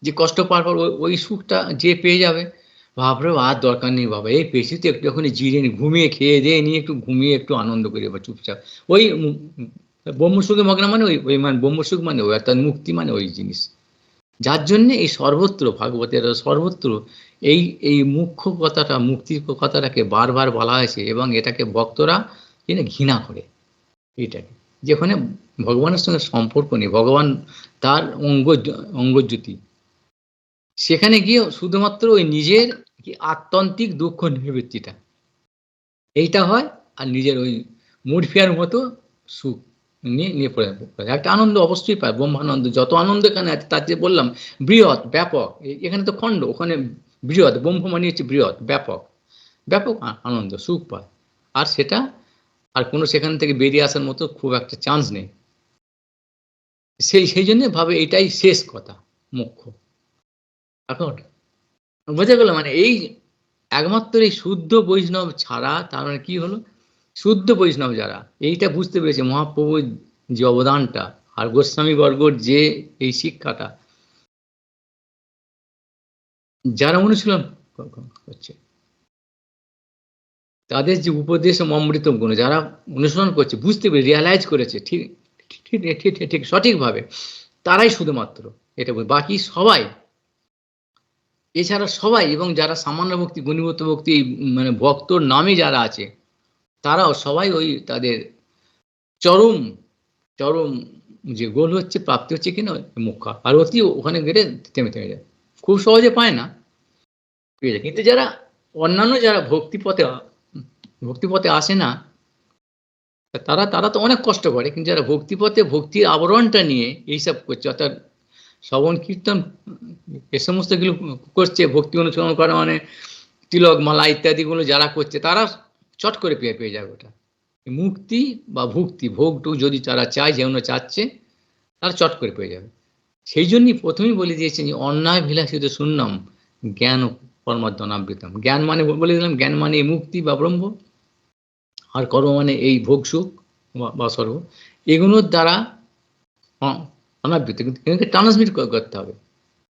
Speaker 1: যে কষ্ট পাওয়ার পর ওই সুখটা যে পেয়ে যাবে, ভাবরে আর দরকার নেই বাবা, এই পেয়েছি তো একটু এখন জিরে ঘুমিয়ে খেয়ে দিয়ে নিয়ে একটু ঘুমিয়ে একটু আনন্দ করি বা চুপচাপ, ওই ব্রহ্মসুখে মগ্ন মানে ওই মানে ব্রহ্মসুখ মানে ওই, অর্থাৎ মুক্তি মানে ওই জিনিস। যার জন্যে এই সর্বত্র ভাগবতের সর্বত্র এই এই মুখ্য কথাটা, মুক্তির কথাটাকে বারবার বলা হয়েছে, এবং এটাকে ভক্তরা ঘৃণা করে, এইটাকে যেখানে ভগবানের সঙ্গে সম্পর্ক নেই, ভগবান তার অঙ্গজ্যোতি, সেখানে গিয়ে শুধুমাত্র ওই নিজের কি আত্যন্তিক দুঃখ নিবৃত্তিটা এইটা হয়, আর নিজের ওই মুরফিয়ার মতো সুখ নিয়ে পড়ে একটা আনন্দ অবশ্যই পায়, ব্রহ্মানন্দ, যত আনন্দ এখানে আছে তার যে বললাম বৃহৎ ব্যাপক, এখানে তো খণ্ড, ওখানে বৃহৎ, ব্রহ্ম মানে হচ্ছে বৃহৎ ব্যাপক, ব্যাপক আনন্দ সুখ পায়, আর সেটা আর কোনো সেখান থেকে বেরিয়ে আসার মতো খুব একটা চান্স নেই, সেই জন্য ভাবে এটাই শেষ কথা, মুখ্য। এখন বোঝা গেল, মানে এই একমাত্র এই শুদ্ধ বৈষ্ণব ছাড়া, তার মানে কি হলো, শুদ্ধ বৈষ্ণব যারা এইটা বুঝতে পেরেছে মহাপ্রভুর যে অবদানটা আর গোস্বামী বর্গর যে এই শিক্ষাটা যারা অনুশীলন করছে, তাদের যে উপদেশ অমৃত গুণ যারা অনুসরণ করছে, বুঝতে পেরে রিয়ালাইজ করেছে ঠিক ঠিক ঠিক ঠিক সঠিকভাবে, তারাই শুধুমাত্র এটা, বাকি সবাই, এছাড়া সবাই, এবং যারা সামান্য ভক্তি গুণীভূত ভক্তি মানে ভক্তর নামে যারা আছে, তারাও সবাই ওই তাদের চরম চরম যে গোল হচ্ছে, প্রাপ্তি হচ্ছে কিনা মুখ্য, আর অতি ওখানে গেলে থেমে যায়, খুব সহজে পায় না, পেয়ে যায়। কিন্তু যারা অন্যান্য যারা ভক্তিপথে আসে না, তারা তারা তো অনেক কষ্ট করে, কিন্তু যারা ভক্তিপথে ভক্তির আবরণটা নিয়ে এইসব করছে, অর্থাৎ শ্রবণ কীর্তন এ সমস্ত গুলো করছে, ভক্তি অনুসরণ করা মানে তিলক মালা ইত্যাদিগুলো যারা করছে, তারা চট করে পেয়ে যাবে ওটা মুক্তি বা ভক্তি, ভোগটুক যদি তারা চায়, যেমন চাচ্ছে, তারা চট করে পেয়ে যাবে। সেই জন্যই প্রথমেই বলে দিয়েছেন যে অন্যায় বিলাসিত শূন্যম জ্ঞান পরমাদ্যনাবৃতম, জ্ঞান মানে বলে দিলাম, জ্ঞান মানে মুক্তি বা ব্রহ্ম, আর কর্ম মানে এই ভোগ সুখ বা সর্ব, এগুলোর দ্বারা অনাবৃত, কিন্তু ট্রান্সমিট করতে হবে।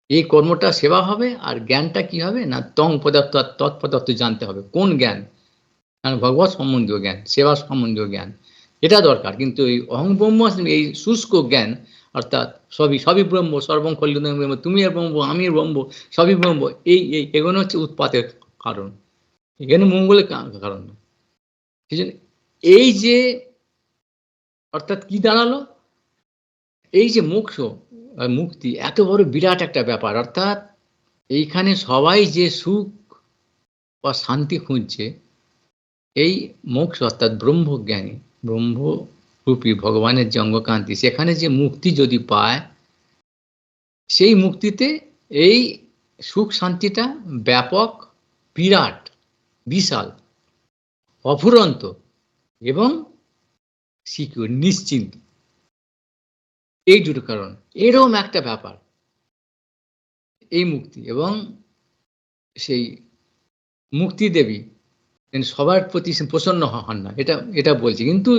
Speaker 1: এই কর্মটা সেবা হবে, আর জ্ঞানটা কি হবে না তং পদার্থ তৎপদার্থ জানতে হবে। কোন জ্ঞান? কারণ ভগবত সম্বন্ধীয় জ্ঞান, সেবা সম্বন্ধীয় জ্ঞান, এটা দরকার। কিন্তু এই অহং ব্রহ্ম, এই শুষ্ক জ্ঞান, অর্থাৎ সবই ব্রহ্ম, সর্বং কল্যাণ ব্রহ্ম, তুমি ব্রহ্ম, আমি ব্রহ্ম, সবই ব্রহ্ম, এগুলো হচ্ছে উৎপাতের কারণ, এখানে মঙ্গলের কারণ। সেই জন্য এই যে অর্থাৎ কি দাঁড়ালো, এই যে মোক্ষ মুক্তি এত বড় বিরাট একটা ব্যাপার, অর্থাৎ এইখানে সবাই যে সুখ বা শান্তি খুঁজছে, এই মোক্ষ অর্থাৎ ব্রহ্মজ্ঞানী, ব্রহ্মরূপী ভগবানের যে অঙ্গকান্তি, সেখানে যে মুক্তি যদি পায়, সেই মুক্তিতে এই সুখ শান্তিটা ব্যাপক, বিরাট, বিশাল, অফুরন্ত এবং সিকিউর, নিশ্চিন্ত। এই দুটো কারণ, এরকম একটা ব্যাপার এই মুক্তি। এবং সেই মুক্তি দেবী সবার প্রতি প্রসন্ন হন না, এটা বলছি। কিন্তু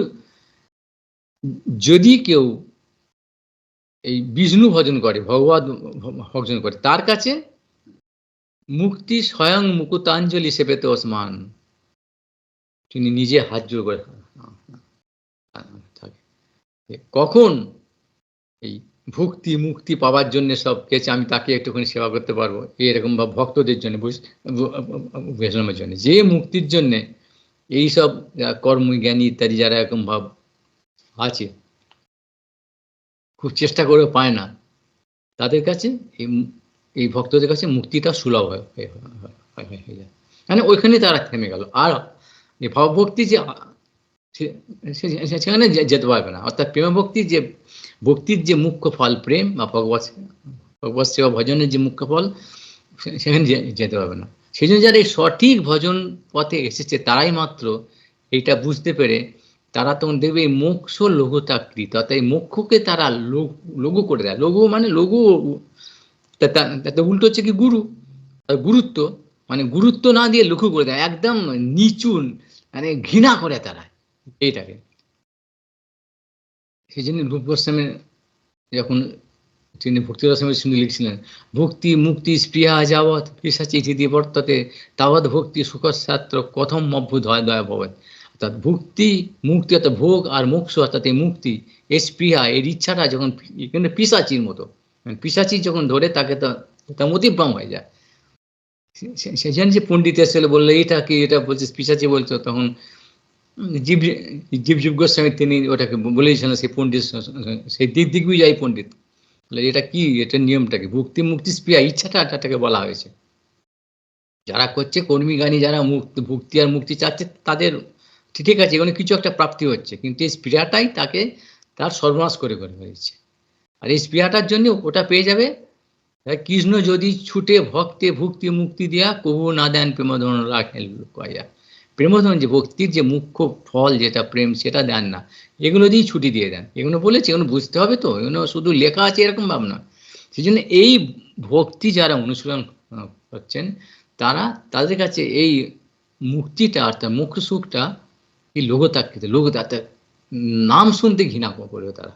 Speaker 1: যদি কেউ এই বিষ্ণু ভজন করে, ভগবত ভজন করে, তার কাছে মুক্তি স্বয়ং মুকুতাঞ্জলি সেবেতে ওসমান, তিনি নিজে হাত জোড় করে থাকে। কখন এই ভক্তি মুক্তি পাওয়ার জন্য সব কেছে, আমি তাকে একটুখানি সেবা করতে পারবো, এরকম বা ভক্তদের জন্য, বৈষ্ণবের জন্য, যে মুক্তির জন্য এইসব কর্মজ্ঞানী ইত্যাদি যারা এরকম ভাব আছে, খুব চেষ্টা করে পায় না, তাদের কাছে এই ভক্তদের কাছে মুক্তিটা সুলভ হয়ে যায়, মানে ওইখানে তারা থেমে গেল। আর ভাবভক্তি যে সেখানে যেতে পারবে না। অর্থাৎ প্রেম ভক্তির যে মুখ্য ফল প্রেম বা ভগবত সেবা ভজনের যে মুখ্য ফল, সেখানে যেতে পারবে না। সেই জন্য যারা এই সঠিক ভজন পথে এসেছে, তারাই মাত্র এইটা বুঝতে পেরে তারা তখন দেখবে এই মোক্ষ লঘুতাকৃত, অর্থাৎ এই মোক্ষকে তারা লঘু করে দেয়। লঘু মানে লঘু, তাতে উল্টো হচ্ছে কি গুরু, গুরুত্ব, মানে গুরুত্ব না দিয়ে লঘু করে দেয়, একদম নিচু, মানে ঘৃণা করে তারা এইটাকে। সেই জন্য রূপ গোস্বামী যখন তিনি ভক্তি রসমের শুনে লিখছিলেন, ভক্তি মুক্তি স্পৃহা যাবৎ পিশাচি চিঠি বর্ততে তাবৎ ভক্তি সুখসাত্র কথম অভ্যুত হয় দয়া ভবৎ। অর্থাৎ ভক্তি মুক্তি অর্থাৎ ভোগ আর মোক্ষ অর্থাৎ এই মুক্তি, এই স্পৃহা, এর ইচ্ছাটা যখন এখানে পিশাচির মতো, পিশাচি যখন ধরে তাকে তা মতিভ্রম হয়ে যায়। সেই জন্য যে পণ্ডিত এসে বললো এটা কি, এটা বলছে পিশাচি বলছো, তখন জীব গোস্বামী তিনি ওটাকে বলেছিলেন, সেই পণ্ডিত, সেই দিগ্বিজয়ী পণ্ডিত, এটা কি, এটা নিয়মটা কি, ভক্তি মুক্তি স্পৃহা, ইচ্ছাটাকে বলা হয়েছে। যারা করছে কর্মী গানী, যারা ভক্তি আর মুক্তি চাচ্ছে, তাদের ঠিক আছে, এখানে কিছু একটা প্রাপ্তি হচ্ছে, কিন্তু এই স্পৃহাটাই তাকে তার সর্বনাশ করে ফেলেছে। আর এই স্পৃহাটার জন্য ওটা পেয়ে যাবে, কৃষ্ণ যদি ছুটে ভক্তে ভক্তি মুক্তি দেয়া কবু না দেন প্রেমধন রাখেন লুকাইয়া। প্রেমধন যে ভক্তির যে মুখ্য ফল যেটা প্রেম, সেটা দেন না, এগুলো দিয়েই ছুটি দিয়ে দেন। এগুলো বলেছে, এগুলো বুঝতে হবে তো, এগুলো শুধু লেখা আছে এরকম ভাবনা। সেই জন্য এই ভক্তি যারা অনুশীলন করছেন, তাদের কাছে এই মুক্তিটা অর্থাৎ মুখ্য সুখটা এই লঘুতাকৃত, নাম শুনতে ঘৃণা করবে তারা।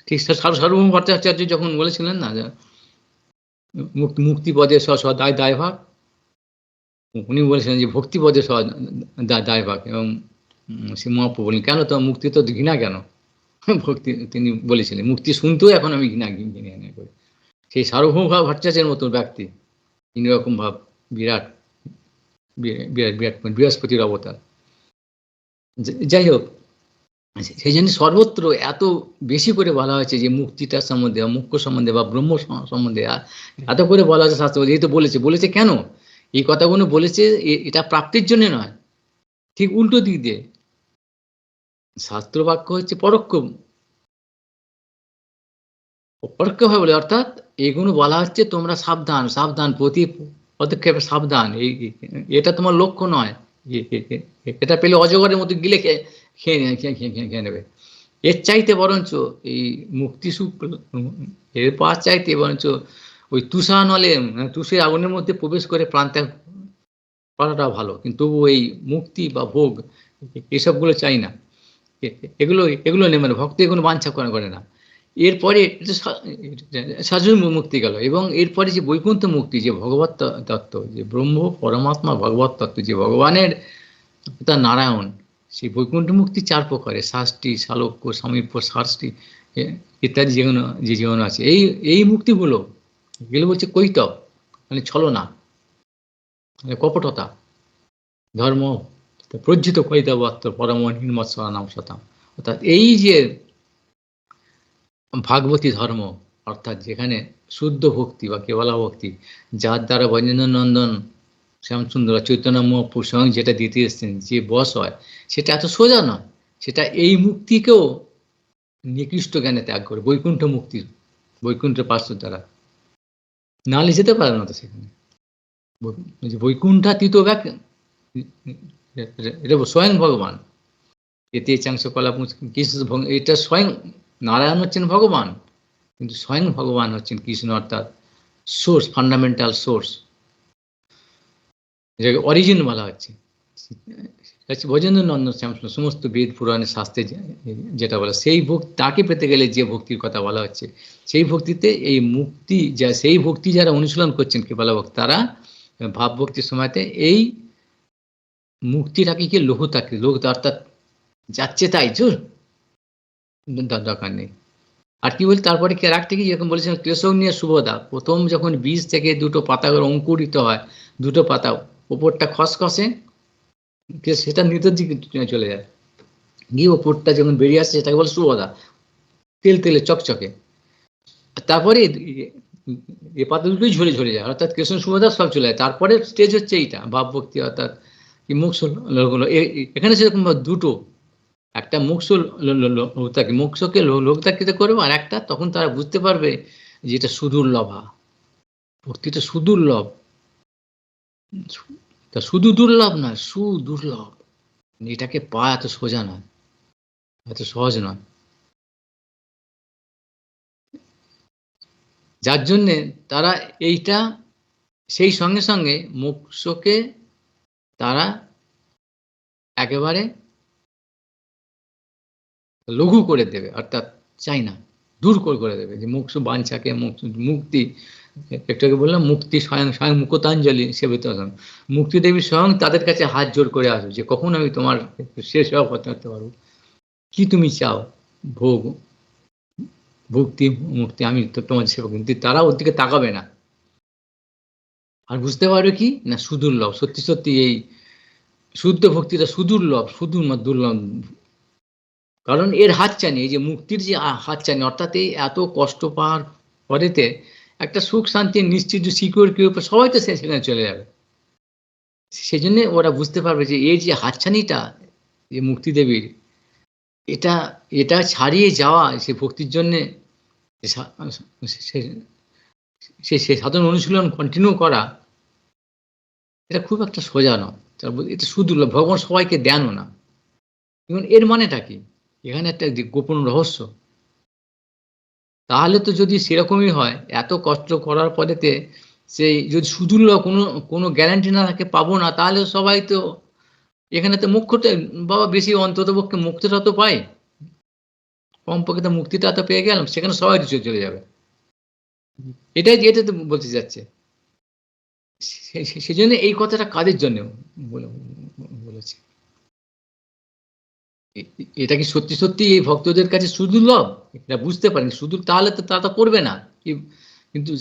Speaker 1: ঠিক সার্বভৌম ভট্টাচার্য যখন বলেছিলেন না, মুক্তিপদে দায়ভাগ, উনি বলেছিলেন যে ভক্তিপদে দায়ভাগ, এবং শ্রী মহাপ্রভু বলেন কেন তো মুক্তি তো ঘৃণা কেন, ভক্তি, তিনি বলেছিলেন মুক্তি শুনতেও এখন আমি ঘৃণা করি। সেই সার্বভৌম ভট্টাচার্যের মতো ব্যক্তি, তিনি রকম ভাব বিরাট বৃহস্পতির অবতার। যাই হোক, সেই জন্য সর্বত্র এত বেশি করে বলা হয়েছে যে মুক্তিটার সম্বন্ধে, মুখ্য সম্বন্ধে বা ব্রহ্ম সম্বন্ধে এত করে বলা হয়েছে শাস্ত্র, এই তো বলেছে কেন এই কথাগুলো বলেছে, এটা প্রাপ্তির জন্য নয়, ঠিক উল্টো দিক দিয়ে। শাস্ত্র বাক্য হচ্ছে পরোক্ষভাবে বলে, অর্থাৎ এগুলো বলা হচ্ছে তোমরা সাবধান প্রতি পদক্ষেপে সাবধান, এটা তোমার লক্ষ্য নয়, এটা পেলে অজগরের মতো গিলে খেয়ে নেবে। এর চাইতে বরঞ্চ এই মুক্তি সুখ এর পাওয়ার চাইতে বরঞ্চ ওই তুষানলে, তুষের আগুনের মধ্যে প্রবেশ করে প্রাণ ত্যাগ করাটা ভালো। কিন্তু এই মুক্তি বা ভোগ এসবগুলো চাই না, এগুলো এগুলো নেই, মানে ভক্ত এগুলো বাঞ্ছা করে না। এরপরে সাধু মুক্তি গেল, এবং এরপরে যে বৈকুণ্ঠ মুক্তি, যে ভগবত তত্ত্ব, যে ব্রহ্ম পরমাত্মা ভগবত তত্ত্ব, যে ভগবানের তার নারায়ণ, সেই বৈকুণ্ঠ মুক্তি 4 প্রকারে, শাস্তি, শালোক্য, সামীপ্য, শাস্তি ইত্যাদি যেগুলো আছে, এই মুক্তিগুলো এগুলো বলছে কৈতব, মানে ছলনা, মানে কপটতা, ধর্ম প্রজ্জিত কৈতবত্ব পরম নির্মৎসরানাম শতাম। অর্থাৎ এই যে ভাগবতী ধর্ম, অর্থাৎ যেখানে শুদ্ধ ভক্তি বা কেবলা ভক্তি, যার দ্বারা ব্রজেন্দ্র নন্দন শ্যামসুন্দর চৈতন্য মহাপ্রভু স্বয়ং যেটা দিতে এসছেন, যে বশ হয়, সেটা এত সোজা নয়। সেটা এই মুক্তিকেও নিকৃষ্ট জ্ঞানে ত্যাগ করে, বৈকুণ্ঠ মুক্তির, বৈকুণ্ঠের পার্শ্ব দ্বারা, নাহলে যেতে পারে না তো সেখানে। বৈকুণ্ঠাতীত এটা স্বয়ং ভগবান, এতে চাংশ কলা কৃষ্ণ, এটা স্বয়ং নারায়ণ হচ্ছেন ভগবান, কিন্তু স্বয়ং ভগবান হচ্ছেন কৃষ্ণ, অর্থাৎ সোর্স, ফান্ডামেন্টাল সোর্স, যেটাকে অরিজিন বলা হচ্ছে। ব্রজেন্দ্র নন্দন শ্যামসুন্দর সমস্ত বেদ পুরাণের শাস্ত্রে যেটা বলা, সেই ভক্তি তাকে পেতে গেলে যে ভক্তির কথা বলা হচ্ছে, সেই ভক্তিতে এই মুক্তি, যা সেই ভক্তি যারা অনুশীলন করছেন কেবলা ভক্ত, তারা ভাব ভক্তির সময়তে এই মুক্তিটাকে কি লঘুতাকে, অর্থাৎ যাচ্ছে তাই জোর দরকার নেই। আর কি বলি, তারপরে রাখতে কি, যেরকম বলেছিলাম কেশব নিয়ে শুভদা, প্রথম যখন বীজ থেকে দুটো পাতা অঙ্কুরিত হয়, দুটো পাতা ওপরটা খসখসে, সেটা নিচের দিকে চলে যায়, গিয়ে ওপরটা যখন বেরিয়ে আসছে সেটাকে বলে শুভদা, তেল তেলে চকচকে। তারপরে এ পাতা দুটোই ঝরে ঝরে যায়, অর্থাৎ কৃষ্ণ শুভদা সব চলে যায়। তারপরে স্টেজ হচ্ছে এইটা ভাব ভক্তি, অর্থাৎ কি মুখ্য। এখানে সেরকম দুটো, একটা মুখ্য লোকতাকে, মুখ্যকে লোকতাকিত করবে, আর একটা তখন তারা বুঝতে পারবে যে এটা সুদুর্লভা, ভক্তিটা সুদুর্লভ, তা শুধু দুর্লভ না, সুদুর্লভ, এটাকে পাওয়া এত সোজা নয়, এত সহজ নয়। যার জন্যে তারা এইটা, সেই সঙ্গে সঙ্গে মোক্ষকে তারা একেবারে লঘু করে দেবে, অর্থাৎ চাই না, দূর করে দেবে, যে মোক্ষ বাঞ্ছাকে, মুক্তি, একটাকে বললাম মুক্তি স্বয়ং স্বয়ং মুকতাঞ্জলি সেবিত, মুক্তি দেবী স্বয়ং তাদের কাছে হাত জোর করে আসবে, যে কখন আমি তোমার শেষ হওয়া করতে পারবো, কি তুমি চাও, ভোগ, ভক্তি, মুক্তি, আমি তো তোমার সেবা, কিন্তু তারা ওর দিকে তাকাবে না, আর বুঝতে পারবে কি না সুদুর্লভ, সত্যি সত্যি এই শুদ্ধ ভক্তিটা সুদুর্লভ, দুর্লভ, কারণ এর হাতছানি, এই যে মুক্তির যে হাতছানি, অর্থাৎ এই এত কষ্ট পাওয়ার পরেতে একটা সুখ শান্তি নিশ্চিত সিকিউর কি উপর, সবাই তো সেখানে চলে যাবে। সেই জন্য ওরা বুঝতে পারবে যে এই যে হাতছানিটা, যে মুক্তি দেবীর, এটা এটা ছাড়িয়ে যাওয়া, সে ভক্তির জন্যে সে সাধন অনুশীলন কন্টিনিউ করা, এটা খুব একটা সোজা নয়, এটা সুদুর্লভ, ভগবান সবাইকে দেনও না। এবং এর মানেটা কি, এখানে একটা গোপন রহস্য। তাহলে তো যদি সেরকমই হয়, এত কষ্ট করার পরেতে সেই যদি সুদুর্লভ কোনো গ্যারান্টি না থাকে পাবো না, তাহলে সবাই তো এখানে তো মুখ্যটা, বাবা বেশি অন্তত পক্ষে মুক্তিটা তো পাই, কমপক্ষে তো মুক্তিটা তো পেয়ে গেলাম, সেখানে সবাই চলে যাবে, এটাই যেটা তো বলতে যাচ্ছে। সেই জন্য এই কথাটা কাদের জন্য বলেছে, এটা কি সত্যি সত্যি এই ভক্তদের কাছে সুদুর্লভ, এটা বুঝতে পারেন শুধু, তাহলে তো তারা করবে না, কিন্তু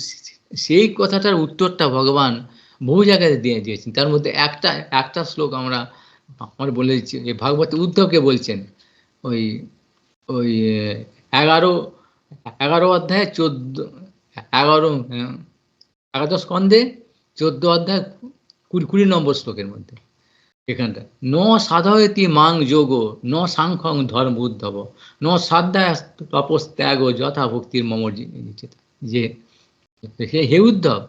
Speaker 1: সেই কথাটার উত্তরটা ভগবান বহু জায়গায় দিয়ে দিয়েছেন। তার মধ্যে একটা শ্লোক আমার বলে দিচ্ছি, ভাগবত উদ্ধবকে বলছেন, ওই ওই 11 অধ্যায় 11 স্কন্ধে 14 অধ্যায় 20 নম্বর শ্লোকের মধ্যে, এখানটা ন সাধয়তি মাং যোগ ন সাংখ্যং ধর্ম উদ্ধব ন সাধ্যায় তপস্ত্যাগ যথা ভক্তির মম, যে হে উদ্ধব,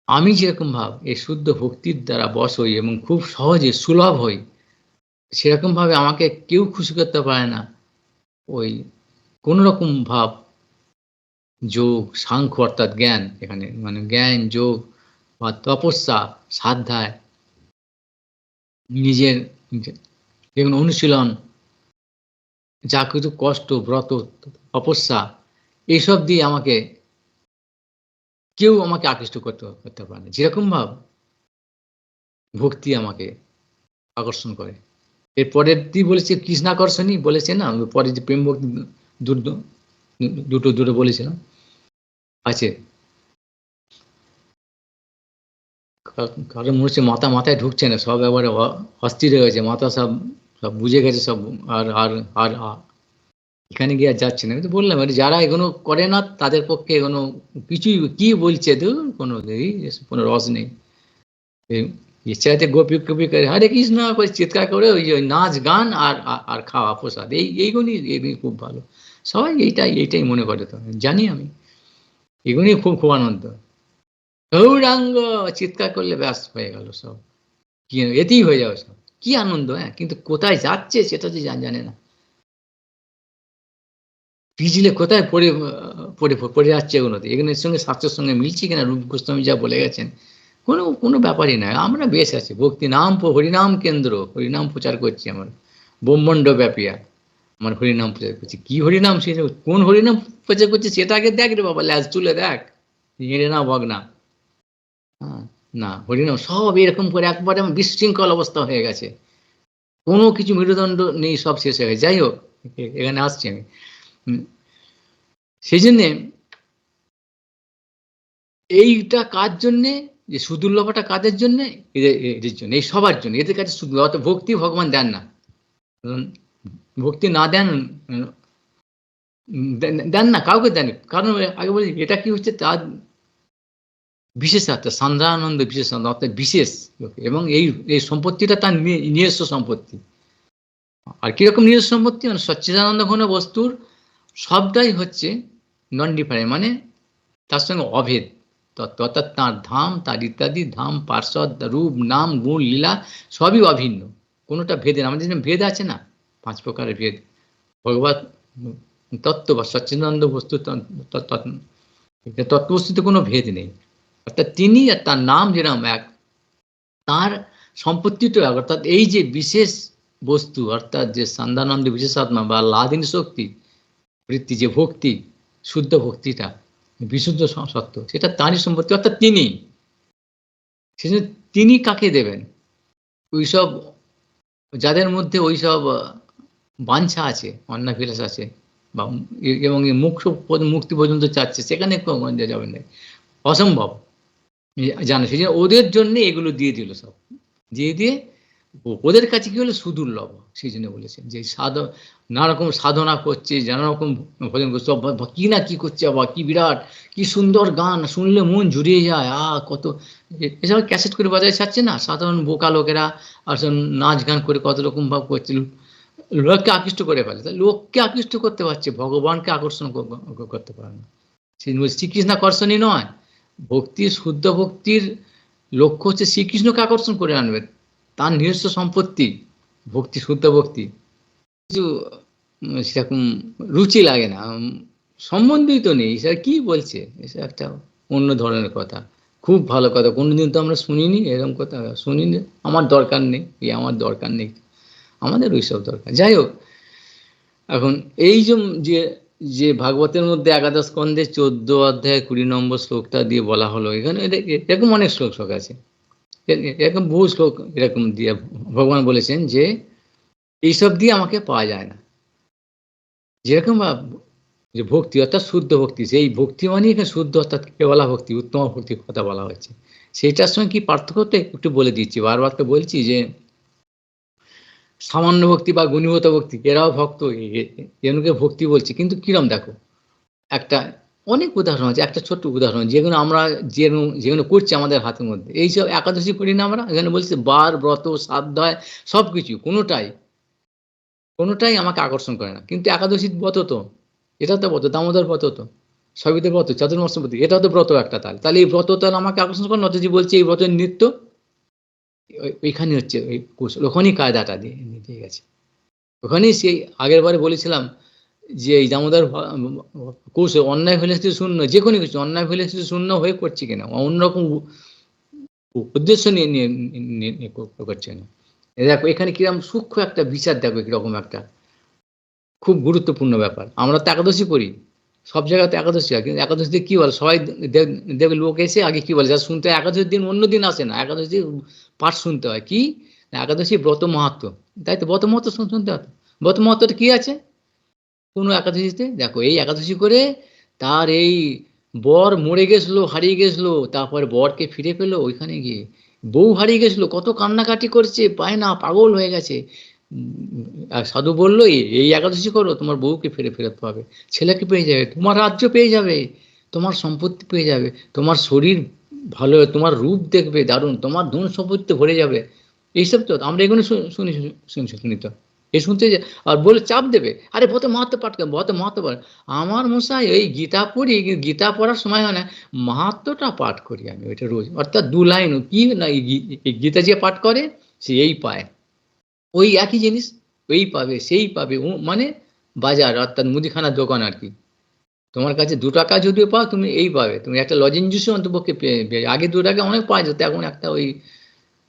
Speaker 1: আমি যেরকম ভাব এই শুদ্ধ ভক্তির দ্বারা বশ হই এবং খুব সহজে সুলভ হই, সেরকম ভাবে আমাকে কেউ খুশি করতে পারে না ওই কোন রকম ভাব, যোগ, সাংখ্য অর্থাৎ জ্ঞান, এখানে মানে জ্ঞান, যোগ বা তপস্যা, সাধ্যায়, নিজের দেখুন অনুশীলন, যা কিছু কষ্ট, ব্রত, তপস্যা, এইসব দিয়ে আমাকে কেউ আমাকে আকৃষ্ট করতে পারে না। যেরকম ভাব ভক্তি আমাকে আকর্ষণ করে। এর পরেরটি বলেছে কৃষ্ণাকর্ষণই বলেছে না, পরে যে প্রেম ভক্তি দুটো বলেছিলাম আছে। কারণ মনে হচ্ছে মাথায় ঢুকছে না, সব এবারে অস্থির হয়ে গেছে, মাথা সব সব বুঝে গেছে সব। আর আর আর এখানে গিয়ে আর যাচ্ছে না। আমি তো বললাম যারা এগুলো করে না তাদের পক্ষে এগুলো কিছুই, কি বলছে তো কোনো রস নেই। ইচ্ছাতে গোপী গোপী করে হরে কৃষ্ণ করে চিৎকার করে ওই নাচ গান আর আর খাওয়া প্রসাদ, এইগুলি খুব ভালো। সবাই এইটাই মনে করে। তো জানি আমি এগুলি খুব আনন্দ। গৌরাঙ্গ চিৎকার করলে ব্যাস হয়ে গেল সব, কি এতেই হয়ে যাবে সব, কি আনন্দ। হ্যাঁ, কিন্তু কোথায় যাচ্ছে সেটা তো জানে না। পিছলে কোথায় পড়ে যাচ্ছে এগুলোতে, এগুলোর সঙ্গে শাস্ত্রের সঙ্গে মিলছে কিনা, রূপ গোস্বামী যা বলে গেছেন, কোনো ব্যাপারই নয়। আমরা বেশ আছি, ভক্তি নাম হরিনাম কেন্দ্র, হরিনাম প্রচার করছি আমরা, ব্রহ্মাণ্ড ব্যাপিয়া আমার হরিনাম প্রচার করছি। কি হরিনাম, সে কোন হরিনাম প্রচার করছে সেটা আগে দেখ রে বাবা, ল্যাজ তুলে দেখ, হেরে না বগনা। হ্যাঁ, না হরিনাম সব এরকম করে একবারে বিশৃঙ্খল অবস্থা হয়ে গেছে, কোনো কিছু মেরুদণ্ড নেই, সব শেষ হয়ে গেছে। যাই হোক, এখানে আসছি আমি। সেই জন্যে এইটা কার জন্যে, যে সুদুর্লভটা কাদের জন্যে, এদের জন্য, এই সবার জন্য, এদের কাছে শুধু অত ভক্তি ভগবান দেন না। ভক্তি না দেন, দেন না, কাউকে দেন। কারণ আগে বলি এটা কি হচ্ছে, তার বিশেষ আত্মা, সান্দ্রানন্দ বিশেষ অর্থাৎ বিশেষ লোক, এবং এই সম্পত্তিটা তার নিজস্ব সম্পত্তি। আর কিরকম নিজস্ব সম্পত্তি, মানে সচ্চিদানন্দ ঘন বস্তুর সবটাই হচ্ছে নন ডিফারেন্ট, মানে তার সঙ্গে অভেদ তত্ত্ব, অর্থাৎ তাঁর ধাম, তার ইত্যাদি ধাম, পার্শ্বদ, রূপ, নাম, গুণ, লীলা সবই অভিন্ন, কোনোটা ভেদে না। আমাদের যেমন ভেদ আছে না, 5 প্রকারের ভেদ, ভগবত তত্ত্ব বা সচ্চিদানন্দ বস্তু তত্ত্ববস্তুতে কোনো ভেদ নেই। অর্থাৎ তিনি আর তার নাম যেরকম এক, তার সম্পত্তিটা এক। অর্থাৎ এই যে বিশেষ বস্তু, অর্থাৎ যে সান্দানন্দ বিশেষাত্মা বা লাদিনী শক্তি বৃত্তি, যে ভক্তি, শুদ্ধ ভক্তিটা, বিশুদ্ধ সত্য, সেটা তাঁরই সম্পত্তি, অর্থাৎ তিনি। সেজন্য তিনি কাকে দেবেন, ওইসব যাদের মধ্যে ওইসব বাঞ্ছা আছে, অন্যাভিলাষ আছে, বা এবং মুক্তি পর্যন্ত চাচ্ছে, সেখানে যাবেন না, অসম্ভব জানে। সেই জন্য ওদের জন্য এগুলো দিয়ে দিল সব, দিয়ে ওদের কাছে কি হলো, সুদুর্লভ। সেই জন্য বলেছেন যে নানা রকম সাধনা করছে, নানা রকম ভজন করছে, কি না কি করছে, আবার কি বিরাট, কি সুন্দর গান, শুনলে মন জুড়িয়ে যায়। কত এসব ক্যাসেট করে বাজায় ছাড়ছে না সাধারণ বোকা লোকেরা, আর নাচ গান করে কত রকম ভাব করছিল, লোককে আকৃষ্ট করে ফেলে। লোককে আকৃষ্ট করতে পারছে, ভগবানকে আকর্ষণ করতে পারে না। শ্রীকৃষ্ণ আকর্ষণই নয়, ভক্তি, শুদ্ধ ভক্তির লক্ষ্য হচ্ছে শ্রীকৃষ্ণকে আকর্ষণ করে আনবে, তার নিজস্ব সম্পত্তি ভক্তি, শুদ্ধ ভক্তি কিছু সেরকম রুচি লাগে না, সম্বন্ধই তো নেই। সেটা কি বলছে, এসব একটা অন্য ধরনের কথা। খুব ভালো কথা, কোনোদিন তো আমরা শুনিনি এরকম কথা, শুনিনি। আমার দরকার নেই, আমার দরকার নেই, আমাদের ওইসব দরকার। যাই হোক, এখন এই যে যে ভাগবতের মধ্যে একাদশ স্কন্ধে 14 অধ্যায় 20 নম্বর শ্লোকটা দিয়ে বলা হলো, এখানে এরকম অনেক শ্লোক আছে, এরকম বহু শ্লোক এরকম দিয়ে ভগবান বলেছেন যে এইসব দিয়ে আমাকে পাওয়া যায় না। যেরকম যে ভক্তি অর্থাৎ শুদ্ধ ভক্তি, সেই ভক্তি মানে এখানে শুদ্ধ অর্থাৎ কেবলা ভক্তি, উত্তম ভক্তির কথা বলা হচ্ছে। সেইটার সঙ্গে কি পার্থক্য একটু বলে দিচ্ছি, বারবার তো বলছি যে সামান্য ভক্তি বা গুণীভূত ভক্তি, এরাও ভক্ত, এনুকে ভক্তি বলছে, কিন্তু কিরম দেখো, একটা অনেক উদাহরণ আছে, একটা ছোট্ট উদাহরণ, যেগুলো আমরা যেগুলো করছি আমাদের হাতের মধ্যে, এইসব একাদশী করি না আমরা, এখানে বলছে বার, ব্রত, সাধ্যায় সব কিছু, কোনোটাই আমাকে আকর্ষণ করে না। কিন্তু একাদশী ব্রত তো, এটা তো ব্রত, দামোদর ব্রত তো, সবই তো ব্রত, চাতুর্মাস ব্রত, এটা তো ব্রত একটা। তাহলে এই ব্রত তাহলে আমাকে আকর্ষণ করে না, অথচ বলছে এই ব্রতের নিত্য, ওইখানে হচ্ছে ওই কৌশল, ওখানেই কায়দাটা দিয়ে গেছে। ওখানেই সেই আগের বারে বলেছিলাম যে এই দামোদর কৌশল, অন্যায় হলে কিছু শূন্য, যে কোনো কিছু অন্যায় হলে কিছু শূন্য হয়ে করছে কিনা, অন্যরকম উদ্দেশ্য নিয়ে করছে না, দেখো এখানে কিরকম সূক্ষ্ম একটা বিচার, দেখো কিরকম একটা খুব গুরুত্বপূর্ণ ব্যাপার। আমরা তো একাদশী করি, সব জায়গায় তো একাদশী হয়, কিন্তু একাদশীতে কি বলে সবাই দেখবে লোক এসে আগে কি বলে, যা শুনতে হয় একাদশীর দিন, অন্য দিন আসে না, একাদশী পাঠ শুনতে হয় কি না, একাদশী ব্রত মাহাত্ম, তাই তো ব্রত মাহাত্ম শুনতে হয়। ব্রত মাহাত্মটা কি আছে কোনো একাদশীতে, দেখো এই একাদশী করে তার এই বর মরে গেছিলো, হারিয়ে গেছিলো, তারপরে বরকে ফিরে পেলো, ওইখানে গিয়ে বউ হারিয়ে গেছিলো, কত কান্নাকাটি করছে, পায় না, পাগল হয়ে গেছে। আর সাধু বললো এই একাদশী করো, তোমার বউকে ফিরে ফেরত পাবে, ছেলেকে পেয়ে যাবে, তোমার রাজ্য পেয়ে যাবে, তোমার সম্পত্তি পেয়ে যাবে, তোমার শরীর ভালো, তোমার রূপ দেখবে দারুণ, তোমার ধন সম্পত্তি ভরে যাবে। এইসব তো আমরা এগুলো শুনি, শুনি তো এ শুনতে যে, আর বলে চাপ দেবে, আরে ভত মাহাত্ম পাঠ করেন, ভত মাহাত্ম পাঠ। আমার মশাই এই গীতা পড়ি, গীতা পড়ার সময় হয় না, মাহাত্মটা পাঠ করি আমি ওইটা রোজ, অর্থাৎ 2 লাইন কি না, এই গীতা যে পাঠ করে সে এই পায়, ওই একই জিনিস এই পাবে সেই পাবে, মানে বাজার অর্থাৎ মুদিখানার দোকান আর কি। তোমার কাছে 2 টাকা যদিও পাও তুমি এই পাবে, তুমি একটা লজেন জুসে অন্তপক্ষে পেয়ে, আগে 2 টাকা অনেক পাওয়া যেত, এখন একটা ওই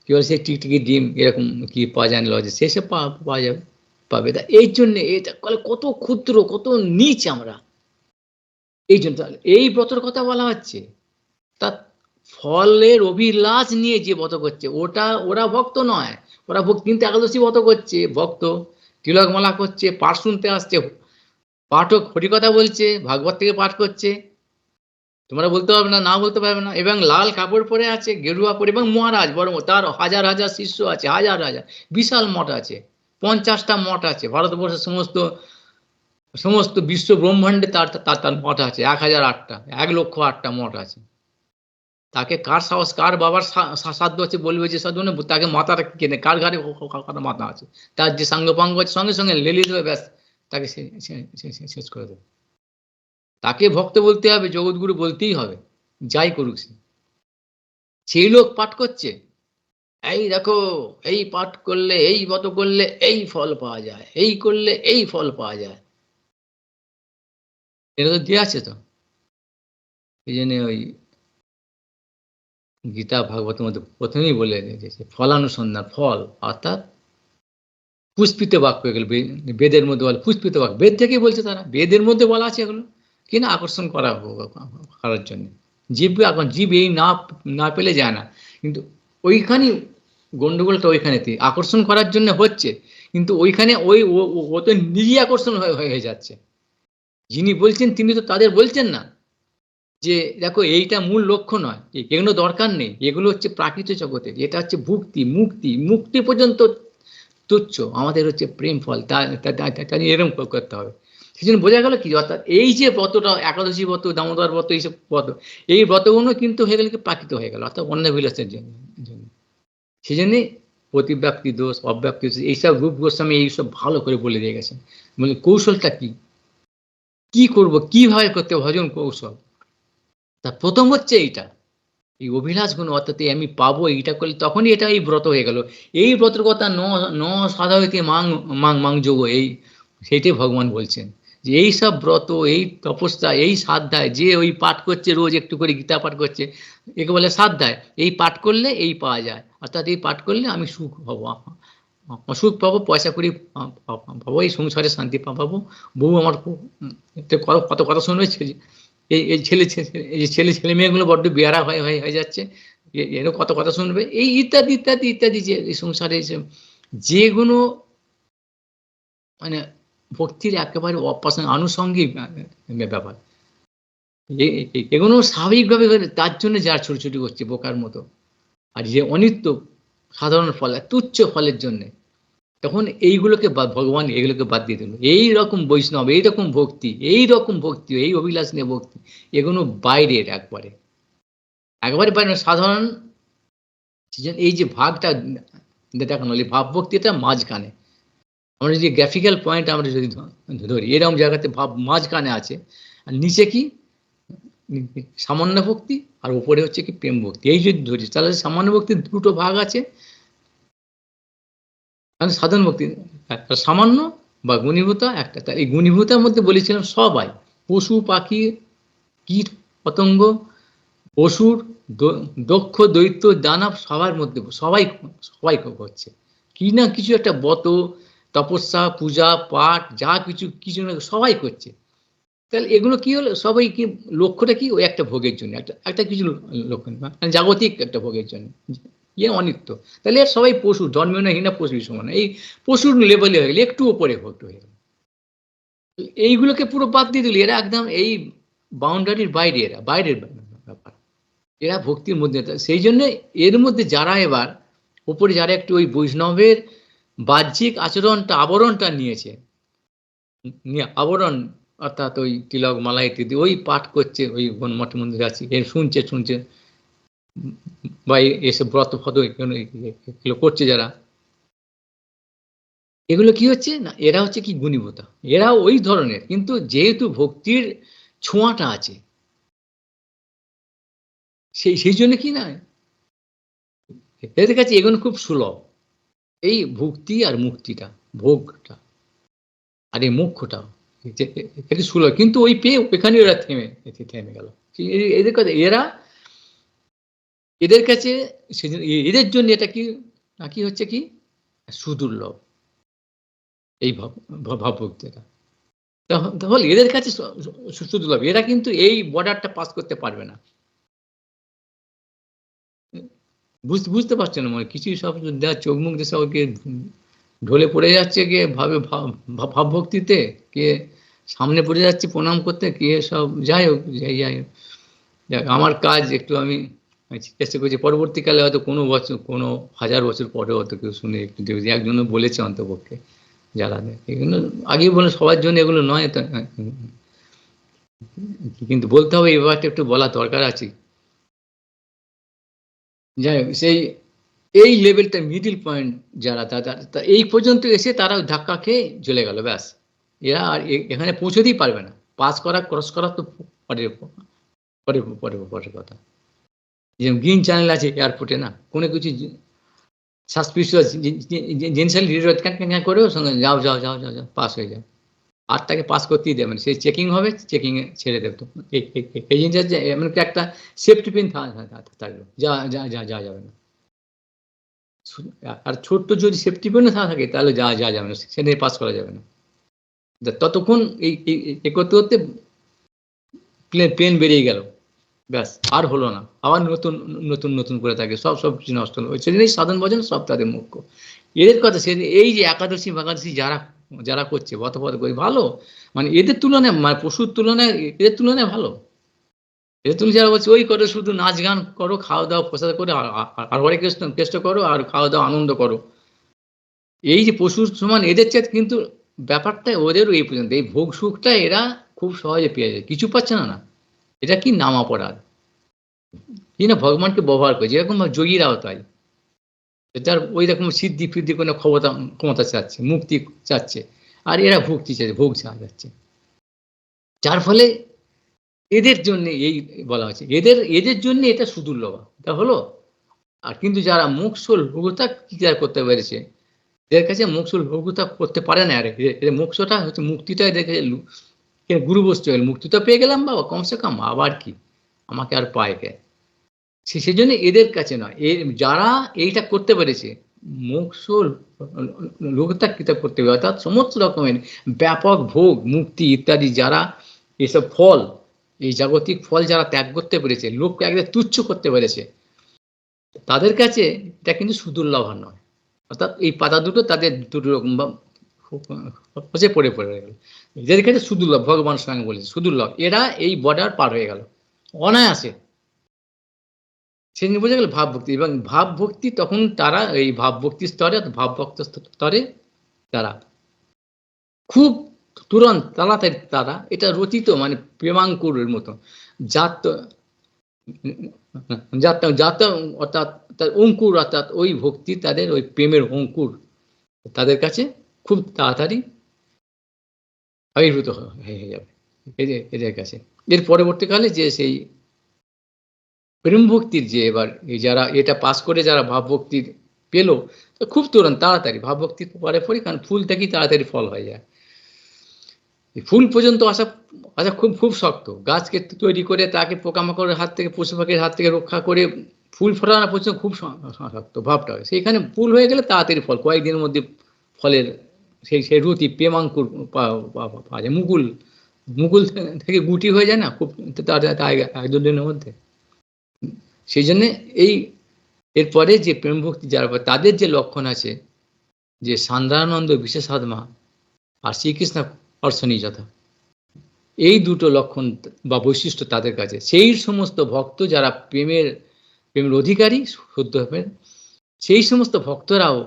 Speaker 1: কি বলে সেই টিকটিকি ডিম এরকম কি পাওয়া যায় লজে, সেসব পাওয়া যাবে, পাবে। তা এই জন্য এটা কত ক্ষুদ্র, কত নিচ আমরা, এই জন্য এই ব্রতর কথা বলা হচ্ছে। তা ফলের অভিলাষ নিয়ে যে ব্রত করছে ওরা ভক্ত নয়, ওরা ভক্তি, কিন্তু একাদশী ব্রত করছে ভক্ত, তিলকমালা করছে, পাঠ শুনতে আসছে, পাঠক হরিকথা বলছে, ভাগবত থেকে পাঠ করছে, তোমরা বলতে পারবে না, না বলতে পারবে না, এবং লাল কাপড় পরে আছে, গেরুয়া পরে, এবং মহারাজ বড় তার হাজার হাজার শিষ্য আছে, হাজার হাজার, বিশাল মঠ আছে, 50টা মঠ আছে ভারতবর্ষের সমস্ত সমস্ত বিশ্ব ব্রহ্মাণ্ডে, তার তার তার মঠ আছে 1008টা, 1,08,000 মঠ আছে। তাকে কার সাহস, কার বাবার সাধ্য আছে বলবে যে সাধু না, তাকে মাথাটা কেনে, কার ঘাড়ে মাথা আছে, তার যে সাঙ্গপাঙ্গ আছে সঙ্গে সঙ্গে লেলিয়ে দেবে, ব্যাস তাকে শেষ করে দেবে। তাকে ভক্ত বলতে হবে, জগৎগুরু বলতেই হবে, যাই করুক সে। সেই লোক পাঠ করছে, এই দেখো এই পাঠ করলে, এই ব্রত করলে এই ফল পাওয়া যায়, এই করলে এই ফল পাওয়া যায়, এটা তো দিয়ে আছে তো। এই জন্য ওই গীতা ভাগবতের মধ্যে প্রথমেই বলে দিয়েছে ফলানুসন্ধান, ফল অর্থাৎ পুষ্পিত বাক্য, এগুলো বেদের মধ্যে বলে পুষ্পিত বাক্য, বেদ থেকেই বলছে, তারা বেদের মধ্যে বলা আছে এগুলো, কিনা আকর্ষণ করার জন্য, জীব এখন জীব এই না না পেলে যায় না, কিন্তু ওইখানে গন্ডগোলটা ওইখানেতে আকর্ষণ করার জন্য হচ্ছে, কিন্তু ওইখানে ওই ও তো নিজেই আকর্ষণ হয়ে যাচ্ছে, যিনি বলছেন তিনি তো তাদের বলছেন না যে দেখো এইটা মূল লক্ষ্য নয়, এগুলো দরকার নেই, এগুলো হচ্ছে প্রাকৃত জগতে, এটা হচ্ছে ভুক্তি, মুক্তি, মুক্তি পর্যন্ত তুচ্ছ, আমাদের হচ্ছে প্রেম ফল, তা এরকম করতে হবে। সেই জন্য বোঝা গেল কি, অর্থাৎ এই যে ব্রতটা, একাদশী ব্রত, দামোদর ব্রত, এইসব ব্রত, এই ব্রতগুলো কিন্তু হয়ে গেলে প্রাকৃত হয়ে গেল, অর্থাৎ অন্য বিলাসের জন্য। সেই জন্যে প্রতিব্যাপ্তি দোষ, অব্যাপ্তি দোষ, এইসব রূপ গোস্বামী এইসব ভালো করে বলে দিয়ে গেছেন, মানে কৌশলটা কি, কি করব, কিভাবে করতে ভজন কৌশল, তা প্রথম হচ্ছে এইটা, এই অভিলাষ গুণ, অর্থাৎ আমি পাবো এইটা করলে তখনই এটা এই ব্রত হয়ে গেল। এই ব্রতের কথা ন সাধা হইতে মাং মাং মাং যোগ, এই সেইটাই ভগবান বলছেন যে এই সব ব্রত, এই তপস্যা, এই সাধ্যায়, যে ওই পাঠ করছে রোজ একটু করে গীতা পাঠ করছে, একে বলে সাধ্যায়, এই পাঠ করলে এই পাওয়া যায়, অর্থাৎ এই পাঠ করলে আমি সুখ হবো, সুখ পাবো, পয়সা করি পাবো, এই সংসারে শান্তি পাবো, বউ আমার কত কথা শুনবে, এই ছেলে ছেলে মেয়েগুলো বড্ড বেয়ারা হয়ে যাচ্ছে, এরও কত কথা শুনবে, এই ইত্যাদি ইত্যাদি ইত্যাদি, যে এই সংসারে যেগুলো মানে ভক্তির একেবারে আনুষঙ্গিক ব্যাপার, এগুলো স্বাভাবিকভাবে, তার জন্য যার ছোটাছুটি করছে বোকার মতো, আর যে অনিত্য সাধারণ ফল, তুচ্ছ ফলের জন্য, তখন এইগুলোকে ভগবান এগুলোকে বাদ দিয়ে দিল, এইরকম বৈষ্ণব, এইরকম ভক্তি, এইরকম ভক্তি, এই অভিলাষ নিয়ে ভক্তি, এগুলো বাইরের একবারে বাইরে, সাধারণ। এই যে ভাগটা দেখানো, ভাব ভক্তিটা মাঝখানে, আমরা যদি গ্রাফিক্যাল পয়েন্ট আমরা যদি ধরি, এরকম জায়গাতে ভাব মাঝখানে আছে, আর নিচে কি সামান্য ভক্তি, আর উপরে হচ্ছে কি প্রেম ভক্তি, এই যদি ধরি তাহলে সামান্য ভক্তির 2টো ভাগ আছে, সাধারণ ভক্তি একটা সামান্য বা গুণীভূতা একটা, তাই এই গুণীভূতার মধ্যে বলেছিলাম সবাই, পশু পাখি কীট পতঙ্গ, অসুর, দক্ষ দৈত্য দানব, সবার মধ্যে সবাই করছে, কি না কিছু একটা ব্রত, তপস্যা, পূজা, পাঠ, যা কিছু কিছু না সবাই করছে। তাহলে এগুলো কি হলো, সবাই কি লক্ষ্যটা কি, ওই একটা ভোগের জন্য, একটা একটা কিছু লক্ষ্য না, মানে জাগতিক একটা ভোগের জন্য, ইয়ে অনিত্য। তাহলে এর সবাই পশু, জন্মহীনা পশুর সমান, এই পশুর লেভেলে হয়ে গেলে, একটু ওপরে ভোগ হয়ে গেল। এইগুলোকে পুরো বাদ দিয়ে দিল, এরা একদম এই বাউন্ডারির বাইরে, এরা বাইরের ব্যাপার, এরা ভক্তির মধ্যে। সেই জন্য এর মধ্যে যারা এবার উপরে যারা একটু ওই বৈষ্ণবের বাহ্যিক আচরণটা, আবরণটা নিয়েছে, আবরণ অর্থাৎ ওই তিলক মালা ইত্যাদি, ওই পাঠ করছে, ওই মঠ মন্দিরে আছে, এর শুনছে বা এসে ব্রত ফত এগুলো করছে যারা, এগুলো কি হচ্ছে না, এরা হচ্ছে কি গুণীভূতা, এরা ওই ধরনের, কিন্তু যেহেতু ভক্তির ছোঁয়াটা আছে, সেই জন্য কি না এদের কাছে এগুলো খুব সুলভ, এই ভক্তি আর মুক্তিটা, ভোগটা আর এই মোক্ষটা একটু সুলভ, কিন্তু ওই পেয়ে ওখানে ওরা থেমে গেল। এদের কাছে এদের কাছে এদের জন্য এটা কি নাকি হচ্ছে কি সুদুর্লভ, এই ভাবভক্তিটা। তাহলে এদের কাছে সুদুর্লভ, এরা কিন্তু এই বর্ডারটা পাস করতে পারবে না। বুঝতে পারছে না, মানে কিছু সব চোখ মুখ দিয়ে সবকে ঢলে পড়ে যাচ্ছে, কে ভাবে ভাবভক্তিতে, কে সামনে পড়ে যাচ্ছে প্রণাম করতে, কে সব যাই হোক যাই হোক। আমার কাজ একটু আমি চেষ্টা করছি, পরবর্তীকালে হয়তো কোনো বছর, কোনো 1000 বছর পরে হয়তো কেউ শুনে একটু দেখছি, একজনও বলেছে অন্তপক্ষে যারা, এগুলো আগেই বলে সবার জন্য এগুলো নয়, কিন্তু বলতে হবে, এই ব্যাপারটা একটু বলা দরকার আছে। যাই হোক, এই লেভেলটা মিডিল পয়েন্ট যারা, এই পর্যন্ত এসে তারা ধাক্কা খেয়ে চলে গেল, ব্যাস। এরা আর এখানে পৌঁছতেই পারবে না, পাস করা ক্রস করা তো পরের পরের কথা। যেমন গ্রিন চ্যানেল আছে এয়ারপোর্টে, না কোনো কিছু সাসপিশিয়াস জিনিস করেও সঙ্গে যাও পাস হয়ে যাও, আর তাকে পাস করতেই দেবে না, সেই চেকিং হবে, চেকিং এ ছেড়ে দেবে। তো এই জিনিসটা এমন কি একটা সেফটি পিন থাকবে, যা যাবে না। আর ছোট্ট যদি সেফটি পিন থাকে তাহলে যা যাবে না, সেটা পাস করা যাবে না। ততক্ষণ এই করতে করতে প্লেন বেরিয়ে গেল, ব্যাস আর হলো না, আবার নতুন নতুন নতুন করে থাকে, সব কিছু নষ্ট হলো। সেদিনই সাধন ভজন সব তাদের মুখ্য। এদের কথা সেদিন এই যে একাদশী যারা করছে বতপদ করে ভালো, মানে এদের তুলনায়, মানে পশুর তুলনায় এদের তুলনায় ভালো। এদের তুমি যারা বলছে ওই করো, শুধু নাচ গান করো, খাওয়া দাওয়া প্রসাদ করে, আর হরে কৃষ্ণ করো, আর খাওয়া দাওয়া আনন্দ করো, এই যে পশুর সমান এদের চেয়ে, কিন্তু ব্যাপারটা ওদেরও এই পর্যন্ত, এই ভোগ সুখটা এরা খুব সহজে পেয়ে যায়, কিছু পাচ্ছে না। এটা কি নাম অপরাধ, কি না ভগবানকে ব্যবহার করে, যেরকম যোগীরাও তাই, যার ওই রকম সিদ্ধি ফিদ্ধি কোনো ক্ষমতা চাচ্ছে, মুক্তি চাচ্ছে, আর এরা ভক্তি চাচ্ছে, ভোগ যাচ্ছে, যার ফলে এদের জন্য এই বলা হচ্ছে, এদের জন্য এটা সুদুর্লভ, এটা হলো। আর কিন্তু যারা মোক্ষ লঘুতা ক্লিয়ার করতে পেরেছে, এদের কাছে মোক্ষ লঘুতা করতে পারে না, আর এদের মোক্ষটা হচ্ছে মুক্তিটা, এদের কাছে গুরু বস্তু হল, মুক্তি তো পেয়ে গেলাম বাবা, কমসে কম আবার কি, আমাকে আর পায় কে, সেই জন্য এদের কাছে নয়, যারা এইটা করতে পেরেছে, মোক্ষ লঘুতা কিতাব করতে হবে, অর্থাৎ সমস্ত রকমের ব্যাপক ভোগ মুক্তি ইত্যাদি, যারা এসব ফল, এই জাগতিক ফল যারা ত্যাগ করতে পেরেছে, লোককে একদম তুচ্ছ করতে পেরেছে, তাদের কাছে এটা কিন্তু সুদুর্লভ নয়। অর্থাৎ এই পাতা দুটো তাদের দুটো রকম হচ্ছে পড়ে গেল, এদের কাছে সুদুর্লভ, ভগবান স্বয়ং বলেছে সুদুর্লভ, এরা এই বর্ডার পার হয়ে গেল অনায়াসে। সেদিন বোঝা গেল ভাবভক্তি, এবং ভাবভক্তি তখন তারা এই ভাবভক্তি স্তরে, ভাবভক্ত স্তরে তারা খুব তুরন্ত তাড়াতাড়ি তারা এটা রচিত, মানে প্রেমাঙ্কুরের মতো জাত জাত অর্থাৎ তার অঙ্কুর, অর্থাৎ ওই ভক্তি, তাদের ওই প্রেমের অঙ্কুর তাদের কাছে খুব তাড়াতাড়ি আবির্ভূত হয়ে যাবে এদের কাছে। এর পরবর্তীকালে যে সেই প্রেম ভক্তির যে এবার যারা এটা পাস করে, যারা ভাবভক্তির পেলো, খুব তুরন্ত তাড়াতাড়ি ভাবভক্তির পরে কারণ ফুল থেকেই তাড়াতাড়ি ফল হয়ে যায়, ফুল পর্যন্ত আসা খুব শক্ত, গাছকে তৈরি করে তাকে পোকামাকড়ের হাত থেকে, পশু পাখির হাত থেকে রক্ষা করে ফুল ফোটানো পর্যন্ত খুব শক্ত ভাবটা হয়, সেইখানে ফুল হয়ে গেলে তাড়াতাড়ি ফল, কয়েকদিনের মধ্যে ফলের সেই রুতি প্রেমাঙ্কুর পাওয়া যায়। মুকুল মুকুল থেকে গুটি হয়ে যায় না খুব তাড়াতাড়ি, এক দু দিনের মধ্যে। সেই জন্যে এই এরপরে যে প্রেম ভক্তি যারা তাদের যে লক্ষণ আছে, যে সান্দ্রানন্দ বিশেষাত্মা আর শ্রীকৃষ্ণ অর্শনী যথা, এই দুটো লক্ষণ বা বৈশিষ্ট্য তাদের কাছে। সেই সমস্ত ভক্ত যারা প্রেমের অধিকারী শুদ্ধ হবে, সেই সমস্ত ভক্তরাও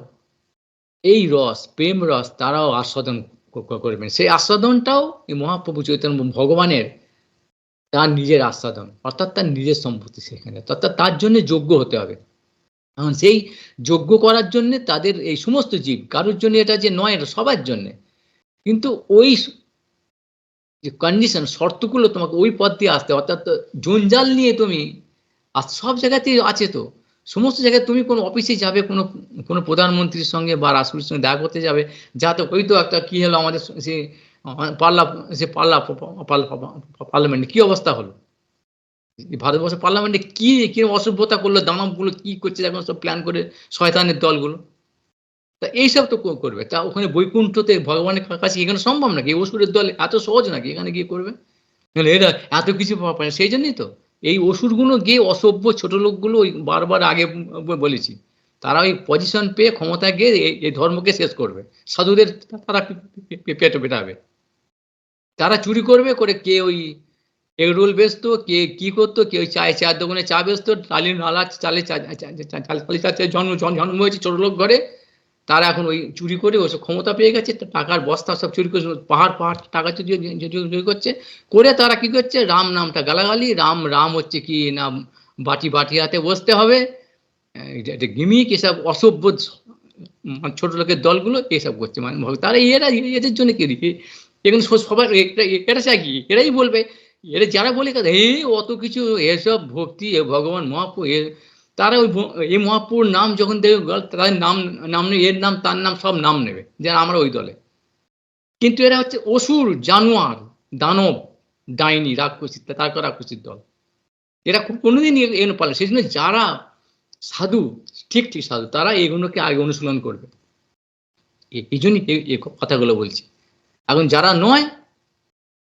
Speaker 1: এই রস, প্রেম রস তারাও আস্বাদন করবেন। সেই আস্বাদনটাও এই মহাপ্রভু চৈতন্য ভগবানের তার নিজের আস্বাদন, অর্থাৎ তার নিজের সম্পত্তি সেখানে, অর্থাৎ তার জন্য যোগ্য হতে হবে। এখন সেই যোগ্য করার জন্য তাদের এই সমস্ত জীব, কারোর জন্য এটা যে নয়, এটা সবার জন্য, কিন্তু ওই যে কন্ডিশন, শর্তগুলো তোমাকে ওই পথ দিয়ে আসতে, অর্থাৎ জঞ্জাল নিয়ে তুমি, আর সব জায়গাতেই আছে তো, সমস্ত জায়গায় তুমি কোনো অফিসে যাবে, কোনো প্রধানমন্ত্রীর সঙ্গে বা রাষ্ট্রপতির সঙ্গে দেখা করতে যাবে, যাতে হয়তো একটা কি হলো আমাদের সে পার্লামেন্টে কি অবস্থা হলো, ভারতবর্ষের পার্লামেন্টে কি অসভ্যতা করলো, দানবগুলো কি করছে এখন সব প্ল্যান করে, শয়তানের দলগুলো, তা এইসব তো করবে। তা ওখানে বৈকুণ্ঠতে ভগবানের কাছে এখানে সম্ভব নাকি? অসুরের দল এত সহজ নাকি এখানে গিয়ে করবে? এরা এত কিছু পারে, সেই জন্যই তো এই অসুরগুলো গিয়ে, অসভ্য ছোট লোকগুলো, ওই বারবার আগে বলেছি, তারা ওই পজিশন পেয়ে ক্ষমতা গিয়ে এই ধর্মকে শেষ করবে, সাধুদের তারা পেটে পেটাবে, তারা চুরি করবে, করে কে ওই এগরোল বেচতো, কে কি করতো, কে ওই চায়ের দোকানে চা বেচতো, টালির নালা চালে জন্ম হয়েছে ছোট লোক ঘরে, তারা এখন ওই চুরি করে ওসব ক্ষমতা পেয়ে গেছে, টাকার বস্তা সব চুরি করে, পাহাড় টাকা চুরি করছে, করে তারা কি করছে, রাম নামটা গালাগালি, রাম হচ্ছে কি না, বাটি হাতে বসতে হবে, এটা গিমিক, এসব অসভ্য ছোট লোকের দলগুলো এসব করছে, মানে তারা এদের জন্য কি এখানে সবার এটা চাই কি, এরাই বলবে, এরা যারা বলে অত কিছু এসব ভক্তি, ভগবান মহাপ্রভু, তারা ওই এই মহাপ্রভুর নাম যখন দেবে, তাদের নাম নেই, এর নাম তার নাম সব নাম নেবে, যেন আমরা ওই দলে। কিন্তু এরা হচ্ছে অসুর, জানোয়ার, দানব, ডাইনি, রাক্ষসী, তারপর রাক্ষসীর দল, এরা কোনোদিন এগুলো পারে। সেই জন্য যারা সাধু, ঠিক সাধু, তারা এগুলোকে আগে অনুশীলন করবে, এই জন্যই এই কথাগুলো বলছি। এখন যারা নয়,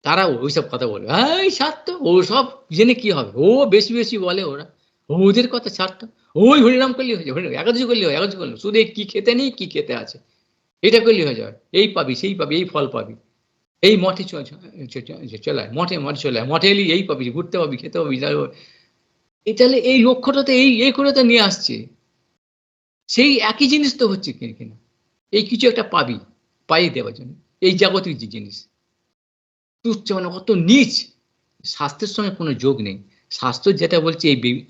Speaker 1: তারা ওইসব কথা বলবে, এই ছাড়ত ওসব জেনে কি হবে, ও বেশি বলে, ওদের কথা ছাড়ত, ওই হরিনাম করলে হয়ে যাবে, একাদশী করলে হয়, একাদশী করলে শুধু কি খেতে নেই, কি খেতে আছে, এটা করলে হয়ে যাবে, এই পাবি সেই পাবি, এই ফল পাবি, এই মঠে চলে মঠে চলে মঠে এলি এই পাবি, ঘুরতে পাবি, খেতে পাবি, এই তাহলে এই লক্ষ্যটাতে এই করে তো নিয়ে আসছে, সেই একই জিনিস তো হচ্ছে কিনা, এই কিছু একটা পাবি, পাইয়ে দেওয়ার জন্য, এই জাগতিক যে জিনিস তুচ্ছ, মানে অত নিচ, স্বাস্থ্যের সঙ্গে কোনো যোগ নেই। স্বাস্থ্য যেটা বলছে,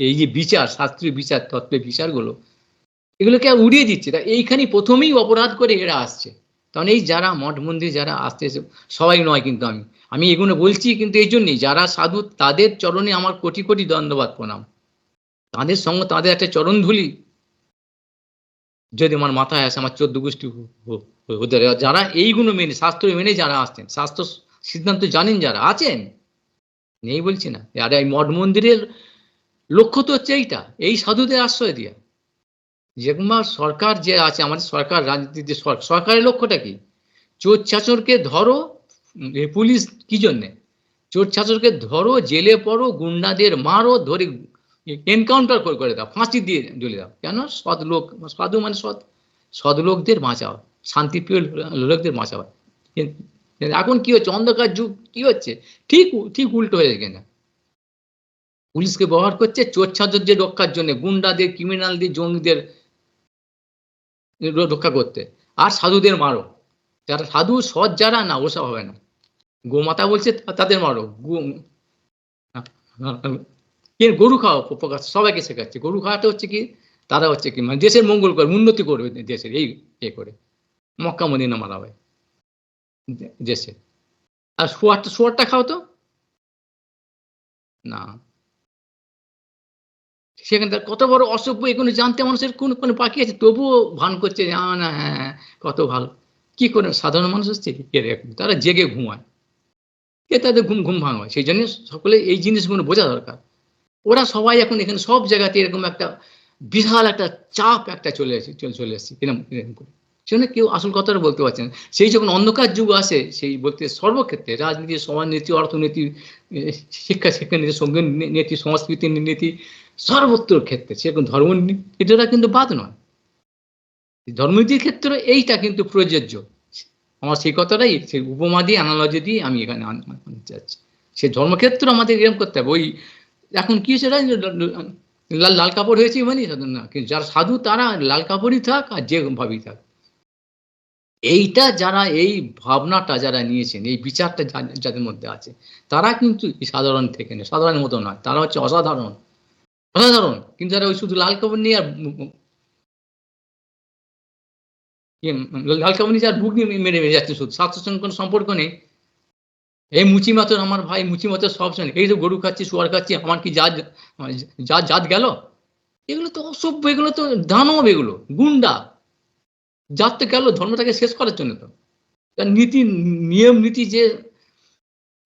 Speaker 1: এই যে বিচার, শাস্ত্রীয় বিচার, তত্ত্বের বিচারগুলো, এগুলোকে উড়িয়ে দিচ্ছে, তা এইখানেই প্রথমেই অপরাধ করে এরা আসছে। কারণ এই যারা মঠ মন্দির যারা আসতেছে, সবাই নয় কিন্তু, আমি এগুলো বলছি কিন্তু এই জন্যই, যারা সাধু তাদের চরণে আমার কোটি কোটি দণ্ডবাদ প্রণাম, তাদের সঙ্গে তাদের একটা চরণধুলি যদি আমার মাথায় আসে, আমার 14 গোষ্ঠী ওদের, যারা এইগুলো মেনে, শাস্ত্র মেনে যারা আসছেন, শাস্ত্র সিদ্ধান্ত জানেন যারা আছেন, নেই বলছি না, আর এই মঠ মন্দিরের লক্ষ্য তো হচ্ছে এইটা, এই সাধুদের আশ্রয় দিয়া। যেরকম সরকার যে আছে, আমাদের সরকার, রাজনীতিতে সরকারের লক্ষ্যটা কি, চোর চাচরকে ধরো, পুলিশ কি জন্যে, চোর চাচরকে ধরো, জেলে পড়ো, গুন্ডাদের মারো, ধরে এনকাউন্টার করে দাও, ফাঁসি দিয়ে ঝুলে দাও, কেন, সৎ লোক, সাধু মানে সৎ লোকদের বাঁচাও, শান্তিপ্রিয় লোকদের বাঁচাও। এখন কি হচ্ছে, অন্ধকার যুগ, কি হচ্ছে, ঠিক উল্টো হয়ে গেছে না, পুলিশকে ব্যবহার করছে চোর ছাচরদের রক্ষার জন্য, গুন্ডাদের, ক্রিমিনালদের, জঙ্গিদের রক্ষা করতে, আর সাধুদের মারো, যারা সাধু সৎ যারা না, ওসব হবে না, গোমাতা বলছে তাদের মারো, গরু খাওয়া প্রকাশ সবাইকে শেখাচ্ছে, গরু খাওয়াটা হচ্ছে কি, তারা হচ্ছে কি, মানে দেশের মঙ্গল করবে, উন্নতি করবে দেশের, এই করে মক্কা মদিনা মারা হয় দেশে। আর শুয়ারটা খাও তো না, সেখানে কত বড় অসভ্য, এগুলো জানতে মানুষের কোন পাখি আছে, তবুও ভান করছে, না হ্যাঁ কত ভালো, কি করে সাধারণ মানুষ হচ্ছে এরকম, তারা জেগে ঘুমায়, তাদের ঘুম ভাঙ হয়। সেই জন্য সকলে এই জিনিসগুলো বোঝা দরকার। ওরা সবাই এখন এখানে সব জায়গাতে এরকম একটা বিশাল একটা চাপ একটা চলে এসেছে এরকম করে, সেজন্য কেউ আসল কথাটা বলতে পারছে না। সেই যখন অন্ধকার যুগ আসে, সেই বলতে সর্বক্ষেত্রে রাজনীতি, সমাজনীতি, অর্থনীতি, শিক্ষানীতি, সঙ্গীত নীতি, সংস্কৃতি নীতি, সর্বত্র ক্ষেত্রে, সেরকম ধর্মনীতিটা কিন্তু বাদ নয়। ধর্মনীতির ক্ষেত্রে এইটা কিন্তু প্রযোজ্য। আমার সেই কথাটাই, সেই উপমা দিয়ে, অ্যানালজি দিয়ে আমি এখানে আনতে চাচ্ছি। সেই ধর্মক্ষেত্র আমাদের এরকম করতে হবে। ওই এখন কি হয়েছে, লাল কাপড় হয়েছে মানে না, কিন্তু যারা সাধু তারা লাল কাপড়ই থাক আর যে ভাবেই থাক, এইটা যারা, এই ভাবনাটা যারা নিয়েছেন, এই বিচারটা যাদের মধ্যে আছে, তারা কিন্তু সাধারণ থেকে নেই, সাধারণের মতো নয়, তারা হচ্ছে অসাধারণ। অসাধারণ, কিন্তু যারা ওই শুধু লাল কাপড় নিয়ে আর লাল কাপড় নিয়ে আর বুক নিয়ে মেরে মেরে যাচ্ছে, শুধু স্বাস্থ্যের সঙ্গে কোনো সম্পর্ক নেই। এই মুচি মাতর আমার ভাই, মুচি মাতর সব শোনে, এই তো গরু খাচ্ছি, শুয়ার খাচ্ছি, আমার কি জাত গেল? এগুলো তো অসভ্য, এগুলো তো দানব, এগুলো গুন্ডা। জাত তো গেল ধর্মটাকে শেষ করার জন্য। তো নীতি, নিয়ম নীতি, যে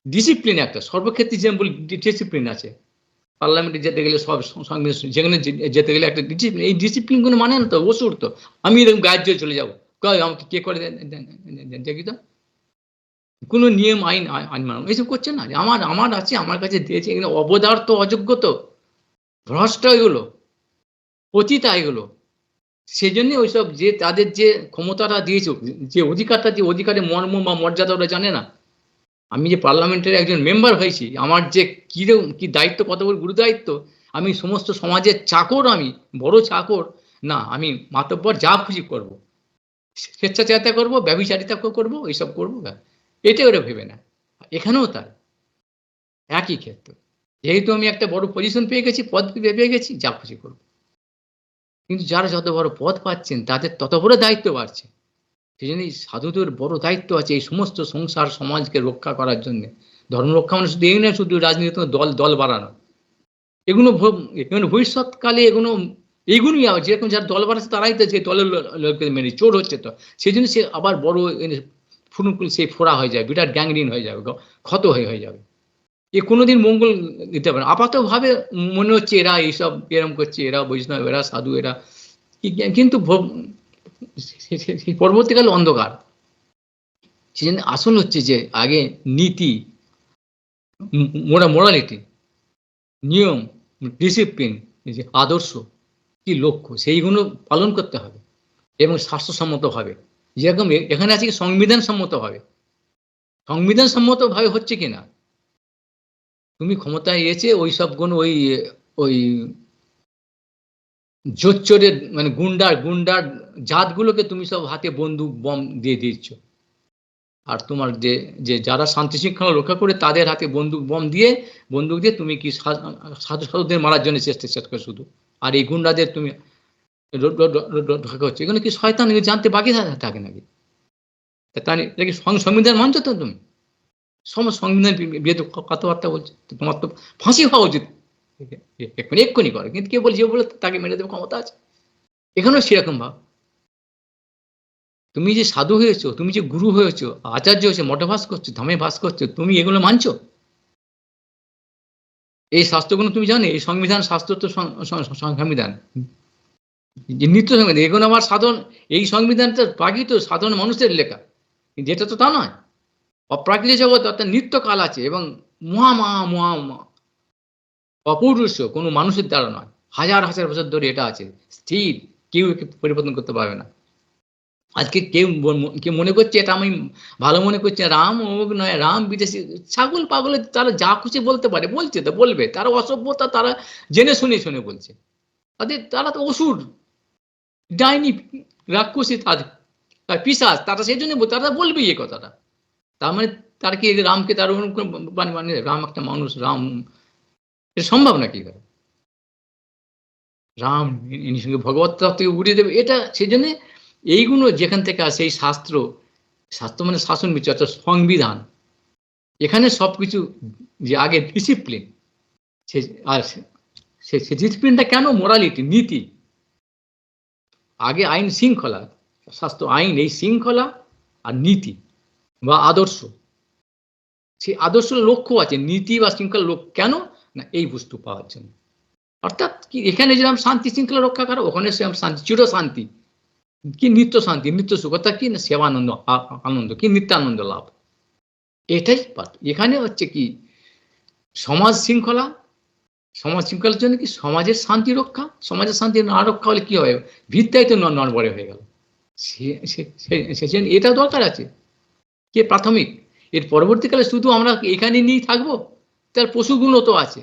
Speaker 1: ডিসিপ্লিন, একটা সর্বক্ষেত্রে যে ডিসিপ্লিন আছে, পার্লামেন্টে যেতে গেলে, সব যেখানে যেতে গেলে একটা ডিসিপ্লিন, এই ডিসিপ্লিন গুলো মানে না তো, ওষুধ তো। আমি এরকম গায়ের জোরে চলে যাবো, আমাকে কে করে দেখি তো, কোনো নিয়ম আইন আইন মানো, এইসব করছে না। আমার আমার আছে, আমার কাছে দিয়েছে, এগুলো অবদার্থ, অযোগ্য, তো ভ্রষ্ট, এগুলো পতিতা, এগুলো। সেই জন্য ওইসব, যে তাদের যে ক্ষমতাটা দিয়েছে, যে অধিকারটা, যে অধিকারের মর্ম বা মর্যাদা ওরা জানে না। আমি যে পার্লামেন্টের একজন মেম্বার হয়েছি, আমার যে কি দায়িত্ব, কত বড় গুরু দায়িত্ব। আমি সমস্ত সমাজের চাকর, আমি বড় চাকর না, আমি মাতব্বর যা খুশি করব, স্বেচ্ছাচারিতা করব, ব্যভিচারিতা করব, এইসব করবো। এটা ওরা ভেবে না। এখানেও তাই, একই ক্ষেত্রে, যেহেতু আমি একটা বড় পজিশন পেয়ে গেছি, পদ পেয়ে গেছি, যা খুশি করবো। কিন্তু যারা যত বড় পদ পাচ্ছেন, তাদের তত বড় দায়িত্ব বাড়ছে। সেই জন্য সাধুদের বড় দায়িত্ব আছে এই সমস্ত সংসার সমাজকে রক্ষা করার জন্য। ধর্ম রক্ষা মানে শুধু এই নয়, শুধু রাজনীতি দল দল বাড়ানো, এগুলো এগুলো ভবিষ্যৎকালে এইগুলোই যেরকম যারা দল বাড়াচ্ছে, তারাই তো যে দলের লোককে মেনে চোর হচ্ছে। তো সেই জন্য সে আবার বড় ফুনুকুল, সেই ফোড়া হয়ে যায়, বিরাট গ্যাংরিন হয়ে যাবে, ক্ষত হয়ে যাবে। এ কোনোদিন মঙ্গল দিতে পারে না। আপাতত ভাবে মনে হচ্ছে এরা এইসব এরম করছে, এরা বৈষ্ণব, এরা সাধু, এরা, কিন্তু পরবর্তীকালে অন্ধকার। সেজন্য আসল হচ্ছে যে আগে নীতি, মোরালিটি, নিয়ম, ডিসিপ্লিন, যে আদর্শ, কি লক্ষ্য, সেইগুলো পালন করতে হবে, এবং স্বাস্থ্যসম্মত ভাবে, যেরকম এখানে আছে সংবিধান সম্মত ভাবে। সংবিধান সম্মত ভাবে হচ্ছে কিনা, তুমি ক্ষমতায় এসে ওই সব গুণ, ওই ওই জোচ্চোরের মানে গুন্ডার জাতগুলোকে তুমি সব হাতে বন্দুক বম দিয়ে দিচ্ছ, আর তোমার যে যারা শান্তি শৃঙ্খলা রক্ষা করে, তাদের হাতে বন্দুক দিয়ে তুমি কি সাধুদের মারার জন্য চেষ্টা করো শুধু। আর এই গুন্ডাদের তুমি রক্ষা করছো, এগুলো কি শয়তান, জানতে বাকি থাকে নাকি? তাই কি সংবিধান মানছো তো তুমি? সংবিধান বিরুদ্ধে কথাবার্তা বলছো, তোমার তো ফাঁসি হওয়া উচিত এক্ষুনি করে। কিন্তু কে বলছে, বলে তাকে মেরে দেবে, ক্ষমতা আছে। এখানেও সেরকম ভাব। তুমি যে সাধু হয়েছো, তুমি যে গুরু হয়েছো, আচার্য হয়েছো, মঠে বাস করছো, ধামে বাস করছো, তুমি এগুলো মানছো? এই শাস্ত্রগুলো তুমি জানো? এই সংবিধান, শাস্ত্র তো সংবিধান, নিত্য সংবিধান, এগুলো আমার সাধারণ, এই সংবিধানটা প্রাকৃত সাধারণ মানুষের লেখা, যেটা তো তা নয়। অপ্রাকৃত জগৎ অর্থাৎ নিত্যকাল আছে, এবং মহা অপৌরুষ, কোনো মানুষের দ্বারা নয়, হাজার হাজার বছর ধরে এটা আছে স্থির, কেউ একে পরিবর্তন করতে পারবে না। আজকে কেউ মনে করছে, এটা আমি ভালো মনে করছে, রাম অমুক নয়, রাম বিদেশি, ছাগল পাগলে তারা যা খুশি বলতে পারে, বলছে তো বলবে, তারা অসভ্যতা, তারা জেনে শুনে বলছে। তারা তো অসুর, ডাইনি, রাক্ষসী, তার পিশাচ, তারা সেই জন্য তারা বলবে এই কথাটা। তার মানে তার কি রামকে তার মানে রাম একটা মানুষ, রাম এটা সম্ভব নাকি? রাম ইনি সঙ্গে ভগবত থেকে উড়িয়ে দেবে, এটা সেই জন্য এইগুলো যেখান থেকে আসে, এই শাস্ত্র মানে শাসন বিচার, অর্থাৎ সংবিধান, এখানে সবকিছু, যে আগে ডিসিপ্লিন, আর সে ডিসিপ্লিনটা কেন, মোরালিটি, নীতি, আগে আইন শৃঙ্খলা, শাস্ত্র আইন, এই শৃঙ্খলা আর নীতি বা আদর্শ, সেই আদর্শ লক্ষ্য আছে, নীতি বা শৃঙ্খলা লক্ষ্য কেন না, এই বস্তু পাওয়ার জন্য। অর্থাৎ কি এখানে যেরকম শান্তি শৃঙ্খলা রক্ষা করা, ওখানে সেরকম শান্তি, চির শান্তি, কি নিত্য শান্তি, নিত্য সুখ, অর্থাৎ কি না সেবানন্দ, আনন্দ, কি নিত্যানন্দ লাভ। এটাই এখানে হচ্ছে কি সমাজ শৃঙ্খলা, সমাজ শৃঙ্খলার জন্য কি সমাজের শান্তি রক্ষা, সমাজের শান্তি না রক্ষা হলে কি হবে, ভিত্তাই তো নড়বড়ে হয়ে গেল। সেজন্য এটা দরকার আছে, কে প্রাথমিক। এর পরবর্তীকালে শুধু আমরা এখানে নিয়েই থাকবো, তার পশুগুলো তো আছে,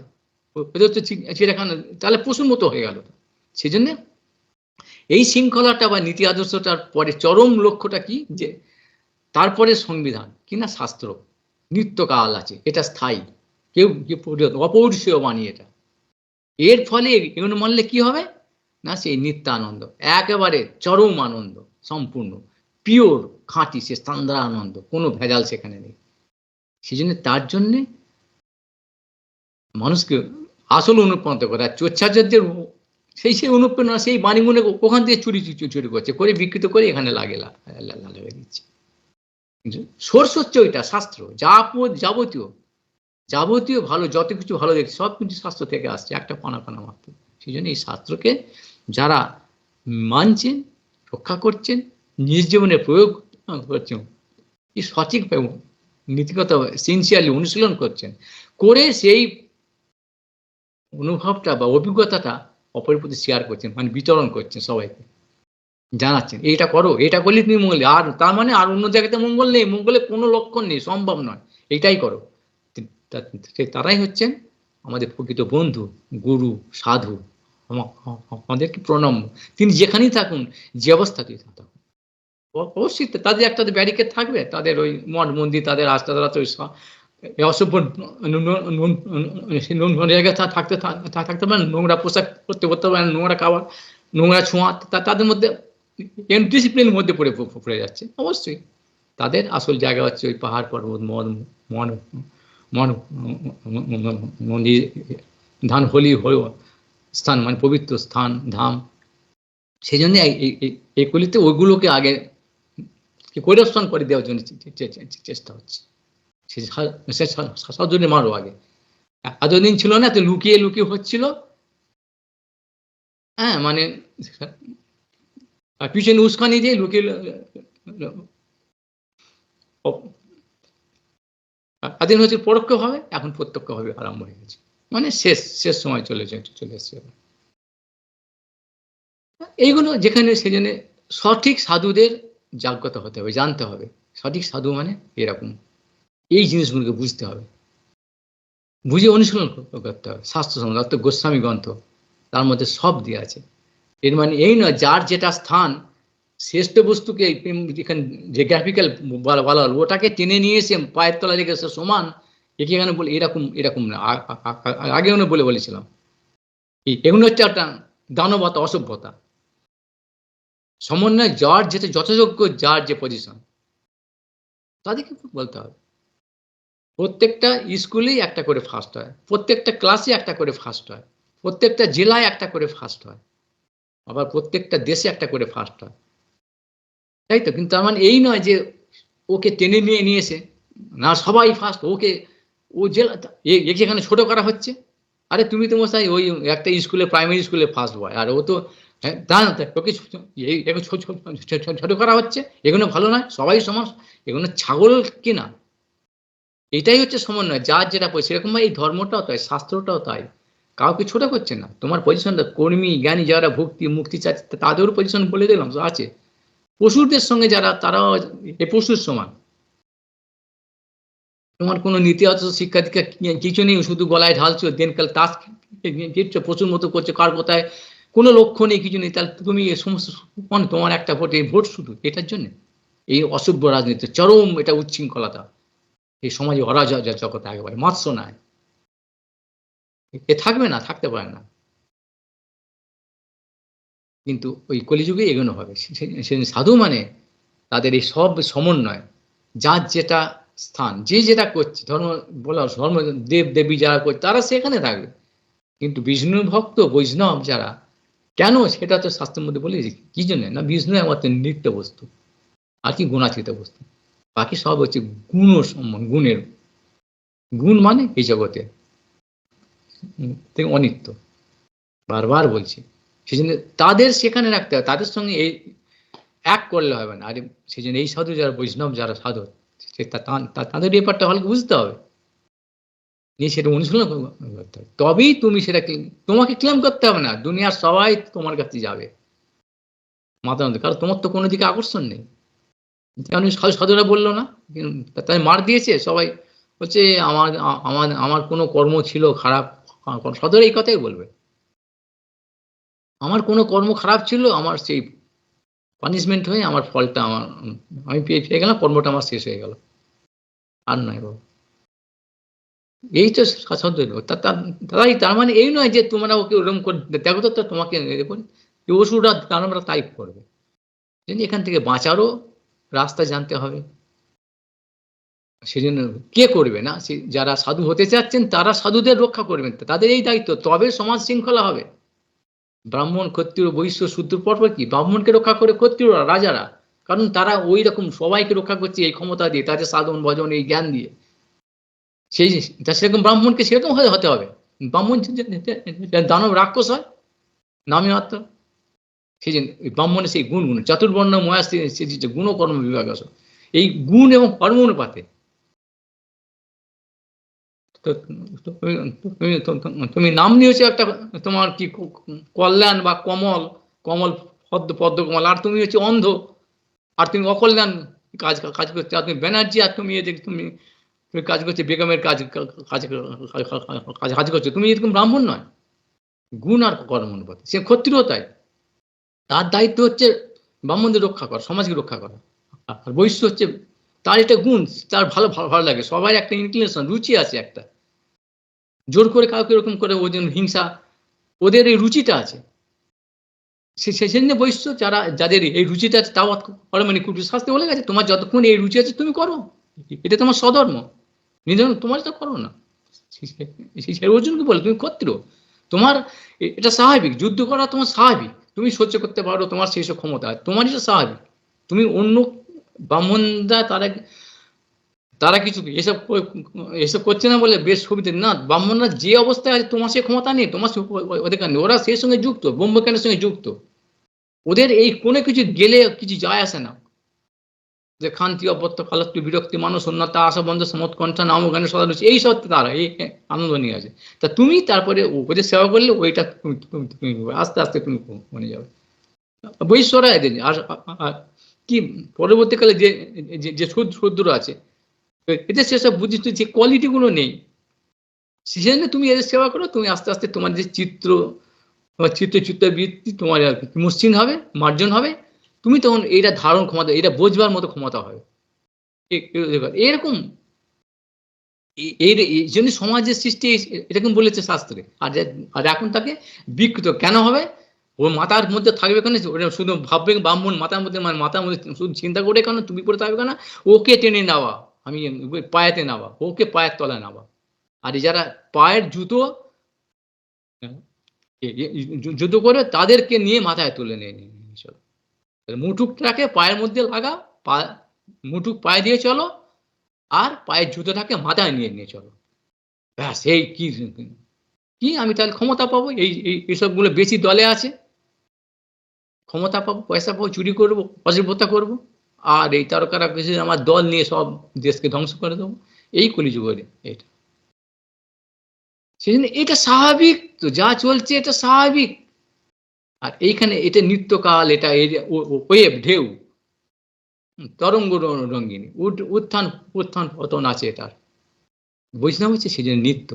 Speaker 1: তাহলে পশুর মতো হয়ে গেল। সেজন্য এই শৃঙ্খলাটা বা নীতি আদর্শটার পরে চরম লক্ষ্যটা কি, যে তারপরে সংবিধান কিনা শাস্ত্র, নিত্যকাল আছে, এটা স্থায়ী, কেউ অপৌরুষীয় বাণী এটা। এর ফলে এগুলো মানলে কি হবে না, সেই নিত্যানন্দ, একেবারে চরম আনন্দ, সম্পূর্ণ পিওর খাঁটি, সে স্থানদার আনন্দ, কোনো ভেজাল সেখানে নেই। সেই জন্য তার জন্যে মানুষকে আসল অনুপ্রাণিত করা, চোচ্ছাচার্যের সেই অনুপ্রেরণা, সেই বাণীগুলো ওখান থেকে চুরি করছে, করে বিকৃত করে এখানে লাগিয়ে দিচ্ছে। সোর্স হচ্ছে ওইটা শাস্ত্র, যাবতীয় ভালো, যত কিছু ভালো দেখছে সব কিন্তু শাস্ত্র থেকে আসছে, একটা পানা মাত্র। সেই জন্য এই শাস্ত্রকে যারা মানছেন, রক্ষা করছেন, নিজ জীবনে প্রয়োগ করছেন, এই সঠিকভাবে নীতিগত সিনসিয়ারলি অনুশীলন করছেন, করে সেই অনুভবটা বা অভিজ্ঞতাটা অপরের প্রতি শেয়ার করছেন, মানে বিতরণ করছেন, সবাইকে জানাচ্ছেন এইটা করো, এটা করলে তুমি মঙ্গলে, আর তার মানে আর অন্য জায়গাতে মঙ্গল নেই, মঙ্গলের কোনো লক্ষণ নেই, সম্ভব নয়, এটাই করো। তারাই হচ্ছেন আমাদের প্রকৃত বন্ধু, গুরু, সাধু, আমাদেরকে প্রণম্য। তিনি যেখানেই থাকুন, যে অবস্থাতেই থাকুন, অবশ্যই তাদের একটা ব্যারিকেড থাকবে, তাদের ওই মঠ মন্দির, তাদের আস্থা, তারা তো অসভ্য জায়গায় থাকতে পারেন, নোংরা পোশাক করতে পারেন, নোংরা খাবার, নোংরা ছোঁয়া, তাদের মধ্যে ডিসিপ্লিনের মধ্যে পড়ে যাচ্ছে। অবশ্যই তাদের আসল জায়গা হচ্ছে ওই পাহাড় পর্বত, মন্দির, ধান, হোলি স্থান, মানে পবিত্র স্থান, ধাম। সেই জন্য এইগুলিতে ওইগুলোকে আগে পরিদর্শন করে দেওয়ার জন্য চেষ্টা হচ্ছে। সাহায্য মারো আগে, এতদিন ছিল না, তো লুকিয়ে হচ্ছিল, হ্যাঁ, মানে পিছনে উস্কানি দিয়ে লুকিয়ে এতদিন হচ্ছে পরোক্ষ ভাবে, এখন প্রত্যক্ষ ভাবে আরম্ভ হয়ে গেছে, মানে শেষ সময় চলে এসছে। এইগুলো যেখানে, সেজন্য সঠিক সাধুদের জাগ্রত হতে হবে, জানতে হবে সঠিক সাধু মানে এরকম, এই জিনিসগুলোকে বুঝতে হবে, বুঝে অনুশীলন করতে হবে। শাস্ত্র সংক্রান্ত গোস্বামী গ্রন্থ, তার মধ্যে সব দিয়ে আছে। এর মানে এই নয় যার যেটা স্থান, শ্রেষ্ঠ বস্তুকে এখানে যে গ্রাফিক্যাল বলা হল, ওটাকে টেনে নিয়ে এসে পায়ের তলা রেখে সমান একে এখানে বলে, এরকম না। আগে বলেছিলাম এগুলো হচ্ছে একটা দানবতা, অসভ্যতা। সমন্বয় যার যেটা যথাযোগ্য, যার যে পজিশন, তাদেরকে বলতে হবে। প্রত্যেকটা স্কুলেই একটা করে ফার্স্ট হয়, প্রত্যেকটা ক্লাসে একটা করে ফার্স্ট হয়, প্রত্যেকটা জেলায় একটা করে ফার্স্ট হয়, আবার প্রত্যেকটা দেশে একটা করে ফার্স্ট হয়, তাই তো। কিন্তু তার মানে এই নয় যে ওকে টেনে নিয়ে এসে না সবাই ফার্স্ট, ও জেলা এখানে ছোট করা হচ্ছে। আরে তুমি তো মশাই ওই একটা স্কুলে, প্রাইমারি স্কুলে ফার্স্ট বয়, আর ও তো ওকে ছোট করা হচ্ছে। এগুলো ভালো নয়, সবাই সমাজ, এগুলো ছাগল কিনা। এটাই হচ্ছে সমন্বয়, যার যেটা সেরকম এই ধর্মটাও তাই, শাস্ত্রটাও তাই, কাউকে ছোট করছে না। তোমার পজিশনটা, কর্মী জ্ঞানী যারা ভক্তি মুক্তি চাচ্ছে, তাদেরও পজিশন বলে দিলাম আছে। পশুদের সঙ্গে যারা, তারাও এ পশুর সমান। তোমার কোনো নীতি আদর্শ শিক্ষা দীক্ষা কিছু নেই, শুধু গলায় ঢালছো, দিনকাল তাস জিতছো, পশুর মতো করছো, কার কোথায় কোনো লক্ষ্য নেই, কিছু নেই, তাহলে তুমি এই সমস্ত তোমার একটা ভোট, এই ভোট শুধু এটার জন্য, এই অসভ্য রাজনীতি, চরম এটা উচ্ছৃঙ্খলতা, এই সমাজে অরাজকতা একেবারে মাৎস্য নাই, এ থাকবে না, থাকতে পারে না। কিন্তু ওই কলিযুগে এগোনো হবে। সেদিন সাধু মানে তাদের এই সব সমন্বয়, যার যেটা স্থান, যে যেটা করছে, ধর্ম বলা, ধর্ম দেব দেবী যারা করছে তারা সেখানে থাকবে, কিন্তু বিষ্ণু ভক্ত বৈষ্ণব যারা, কেন সেটা তো শাস্ত্রের মধ্যে বলে কি জন্য না, বিষ্ণু একমাত্র নিত্য বস্তু, আর কি গুণাতীত বস্তু, বাকি সব হচ্ছে গুণ ও সম্মান, গুণ মানে এই জগতে অনিত্য। বারবার বলছি। সেই জন্য তাদের সেখানে রাখতে হবে, তাদের সঙ্গে এই এক করলে হবে না। আরে সেই জন্য এই সাধু যারা বৈষ্ণব যারা সাধু, তাদের ব্যাপারটা ভালো বুঝতে হবে, নিয়ে সেটা অনুশীলন করতে হবে, তবেই তুমি সেটা তোমাকে ক্লেম করতে হবে না, দুনিয়ার সবাই তোমার কাছে যাবে মাথা মধ্যে, কারণ তোমার তো কোনো দিকে আকর্ষণ নেই। কারণ সাধুরা বললো না, তাই মার দিয়েছে সবাই, হচ্ছে আমার আমার আমার কোনো কর্ম ছিল খারাপ, সাধুরা এই কথাই বলবে, আমার কোনো কর্ম খারাপ ছিল, আমার সেই পানিশমেন্ট হয়ে আমার ফলটা আমার আমি পেয়ে গেলাম, কর্মটা আমার শেষ হয়ে গেল, আর নয় বাবা। এই তো তাই, তার মানে এই নয় যে তোমরা ওকে ওরকম করে দেখো তো তোমাকে অসুররা আমরা তাই করবে। এখান থেকে বাঁচারও রাস্তা জানতে হবে, সেজন্য কে করবে না, যারা সাধু হতে চাচ্ছেন তারা সাধুদের রক্ষা করবেন, তাদের এই দায়িত্ব, তবে সমাজ শৃঙ্খলা হবে। ব্রাহ্মণ ক্ষত্রিয় বৈশ্য শূদ্র পর্ব কি, ব্রাহ্মণকে রক্ষা করে ক্ষত্রিয়রা রাজারা, কারণ তারা ওই রকম সবাইকে রক্ষা করছে এই ক্ষমতা দিয়ে, তাদের সাধন ভজন এই জ্ঞান দিয়ে, সেই সেরকম ব্রাহ্মণকে সেরকম হতে হবে। ব্রাহ্মণ দানব রাক্ষস হয় নামে মাত্র, সেই জন্য ব্রাহ্মণের সেই গুণ চতুর্বর্ণ ময়া গুণ কর্ম বিভাগ আছে, এই গুণ এবং কর্ম অনুপাতে তুমি নাম নিয়েছো একটা, তোমার কি কল্যাণ বা কমল, কমল পদ্মকমল, আর তুমি হচ্ছে অন্ধ, আর তুমি অকল্যাণ কাজ কাজ করছো, আর তুমি ব্যানার্জি, আর তুমি তুমি তুমি কাজ করছো বেগমের কাজ কাজ করছো, তুমি এরকম ব্রাহ্মণ নয়। গুণ আর কর্ম অনুপাতে সে ক্ষত্রিয়, তাই তার দায়িত্ব হচ্ছে ব্রাহ্মণদের রক্ষা করা, সমাজকে রক্ষা করা। আর বৈশ্য হচ্ছে তার এটা গুণ, তার ভালো ভালো লাগে, সবাই একটা ইনক্লিনেশন রুচি আছে একটা, জোর করে কাউকে এরকম করে ওদের হিংসা, ওদের এই রুচিটা আছে, সেজন্য বৈশ্য যারা যাদের এই রুচিটা আছে তাও মানে শাস্তি বলে গেছে, তোমার যতক্ষণ এই রুচি আছে তুমি করো, এটা তোমার স্বধর্ম, নিজের তোমার তো করো না, অর্জুনকে বলে তুমি ক্ষত্রিয়, তোমার এটা স্বাভাবিক, যুদ্ধ করা তোমার স্বাভাবিক, তুমি সহ্য করতে পারো, তোমার সেই সব ক্ষমতা, তোমার এটা স্বাভাবিক। তুমি অন্য ব্রাহ্মণরা তারা তারা কিছু এসব এসব করছে না বলে বেশ সুবিধে না, ব্রাহ্মণরা যে অবস্থায় আছে তোমার সে ক্ষমতা নেই, তোমার অধিকার নেই, ওরা সেই সঙ্গে যুক্ত, ব্রহ্মজ্ঞানের সঙ্গে যুক্ত, ওদের এই কোনো কিছু গেলে কিছু যায় আসে না, যে খান্তি অপত্য কালত্ব বিরক্তি মানুষ উন্নতা আশা বন্ধ সমৎকণ্ঠা নাম গানের সদা রয়েছে, এই সব তারা এই আনন্দ নিয়ে আছে, তা তুমি তারপরে ওদের সেবা করলে ওইটা তুমি আস্তে আস্তে তুমি মনে যাবে। বৈশ্বরা এদের আর কি পরবর্তীকালে যে যে শূদ্র আছে এদের সেসব বুঝিস যে কোয়ালিটি গুলো নেই, সেজন্য তুমি এদের সেবা করো, তুমি আস্তে আস্তে তোমার যে চিত্তবৃত্তি তোমার মসৃণ হবে, মার্জন হবে, তুমি তখন এইটা ধারণ ক্ষমতা, এটা বোঝবার মতো ক্ষমতা হবে এরকম। এই জন্য সমাজের সৃষ্টি এরকম বলেছে শাস্ত্রে, আর এখন তাকে বিকৃত কেন হবে, ওর মাথার মধ্যে থাকবে কেন, শুধু ভাববে ব্রাহ্মণ মাথার মধ্যে, মানে মাথার মধ্যে শুধু চিন্তা করে কেন তুমি পড়ে থাকবে কেন, ওকে টেনে নেওয়া, আমি পায়েতে নেওয়া, ওকে পায়ের তলায় নেওয়া, আর যারা পায়ের জুতো জুতো করে তাদেরকে নিয়ে মাথায় তুলে নিয়ে চলো, মুঠুকটাকে পায়ের মধ্যে লাগা, মুঠুক পায়ে দিয়ে চলো, আর পায়ের জুতোটাকে মাথায় নিয়ে নিয়ে চলো, ব্যাস এই কি কি আমি তাহলে ক্ষমতা পাবো, এইসবগুলো বেশি দলে আছে, ক্ষমতা পাবো, পয়সা পাবো, চুরি করবো, অসভ্যতা করবো, আর এই তারকারা বেশি আমার দল নিয়ে সব দেশকে ধ্বংস করে দেবো, এই কলিযুগের এটা, সেই জন্য এটা স্বাভাবিক, তো যা চলছে এটা স্বাভাবিক, আর এইখানে এটা নিত্যকাল, এটা ওয়েভ ঢেউ তরঙ্গ রঙ্গিনী, উত্থান উত্থান পতন আছে এটার, বৈষ্ণব হচ্ছে সেই জন্য নিত্য,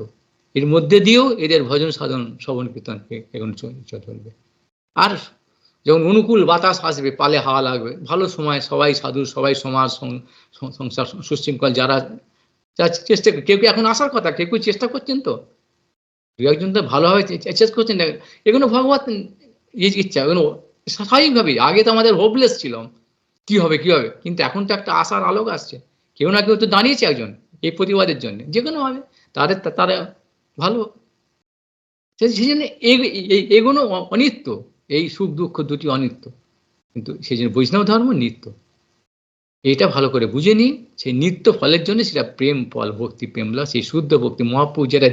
Speaker 1: এর মধ্যে দিয়েও এদের ভজন সাধন শ্রবণ কীর্তন এখন চলবে, আর যখন অনুকূল বাতাস আসবে, পালে হাওয়া লাগবে, ভালো সময় সবাই সাধু, সবাই সমাজ সংসার সুশৃঙ্খল, যারা চেষ্টা, কেউ এখন আসার কথা, কেউ চেষ্টা করছেন, তো দু একজন তো ভালোভাবে চেষ্টা করছেন, এগুলো ভগবান ইচ্ছা, এগুলো স্বাভাবিকভাবেই, আগে তো আমাদের হোপলেস ছিলাম, কি হবে কি হবে, কিন্তু এখন তো একটা আশার আলোক আসছে, কেউ না কেউ তো দাঁড়িয়েছে একজন এই প্রতিবাদের জন্য, যে কোনো ভাবে তারা ভালো, সেই জন্য এগুলো অনিত্য, এই সুখ দুঃখ দুটি অনিত্য, কিন্তু সেই জন্য বৈষ্ণব ধর্ম নিত্য, এটা ভালো করে বুঝে নিই, সেই নিত্য ফলের জন্য সেটা প্রেম ফল, ভক্তি প্রেম, সেই শুদ্ধ ভক্তি মহাপ্রভু যেটা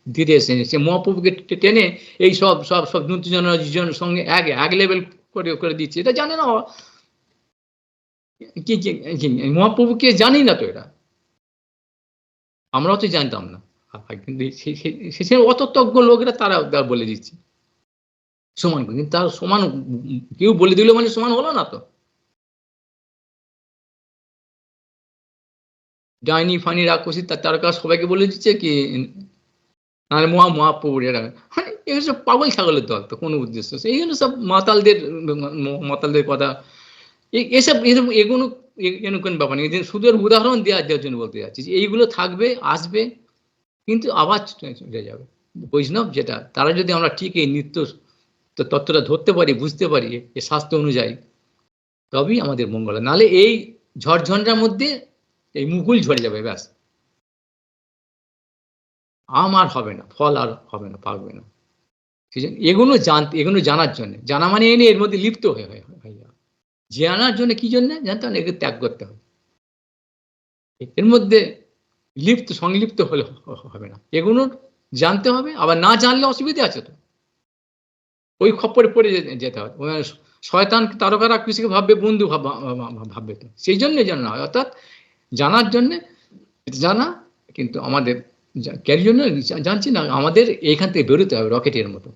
Speaker 1: দিতে এসেছেন, সে মহাপ্রভুকে টেনে এই সব সব সব নূতনের সঙ্গে এক লেভেল করে দিচ্ছে, এটা জানে না কি মহাপ্রভুকে জানি না তো, এরা আমরাও তো জানতাম না, কিন্তু সে অতজ্ঞ লোকেরা তারা বলে দিচ্ছে সমান, কিন্তু তার সমান কেউ বলে দিল মানে সমান হলো না তো। ডাইনি ফানি রাক্ষসী তার কাজ সবাইকে বলে দিচ্ছে কি আর মহাপ্রভুর এরা, মানে এগুলো সব পাগল ছাগলের দল, তো কোনো উদ্দেশ্য, এই জন্য সব মাতালদের কথা এসব এসব এগুলো কোন ব্যাপার নেই, শুধু উদাহরণ দেওয়ার জন্য বলতে যাচ্ছি যে এইগুলো থাকবে, আসবে, কিন্তু আবার চলে যাবে। বৈষ্ণব যেটা, তারা যদি আমরা ঠিক এই নিত্য তত্ত্বটা ধরতে পারি, বুঝতে পারি এই শাস্ত্র অনুযায়ী, তবেই আমাদের মঙ্গল। নাহলে এই ঝড়ঝঞ্ঝার মধ্যে এই মুকুল ঝরে যাবে, ব্যাস, আম আর হবে না, ফল আর হবে না, পাকবে না। সেই জন্য এগুলো জানার জন্য, জানা মানে এনে এর মধ্যে লিপ্ত হয়ে যাওয়া। জানার জন্য কি জন্য জানতে হবে, একে ত্যাগ করতে হবে, এর মধ্যে সংলিপ্ত হলে হবে না, এগুলো জানতে হবে। আবার না জানলে অসুবিধা আছে তো, ওই খপ্পরে পড়ে যেতে হবে। শয়তান তারকারা কৃষিকে ভাববে বন্ধু, ভাববে তো, সেই জন্য জানা হয়, অর্থাৎ জানার জন্য জানা, কিন্তু আমাদের কেন জন্য জানছি না, আমাদের এইখান থেকে বেরোতে হবে রকেটের মতো,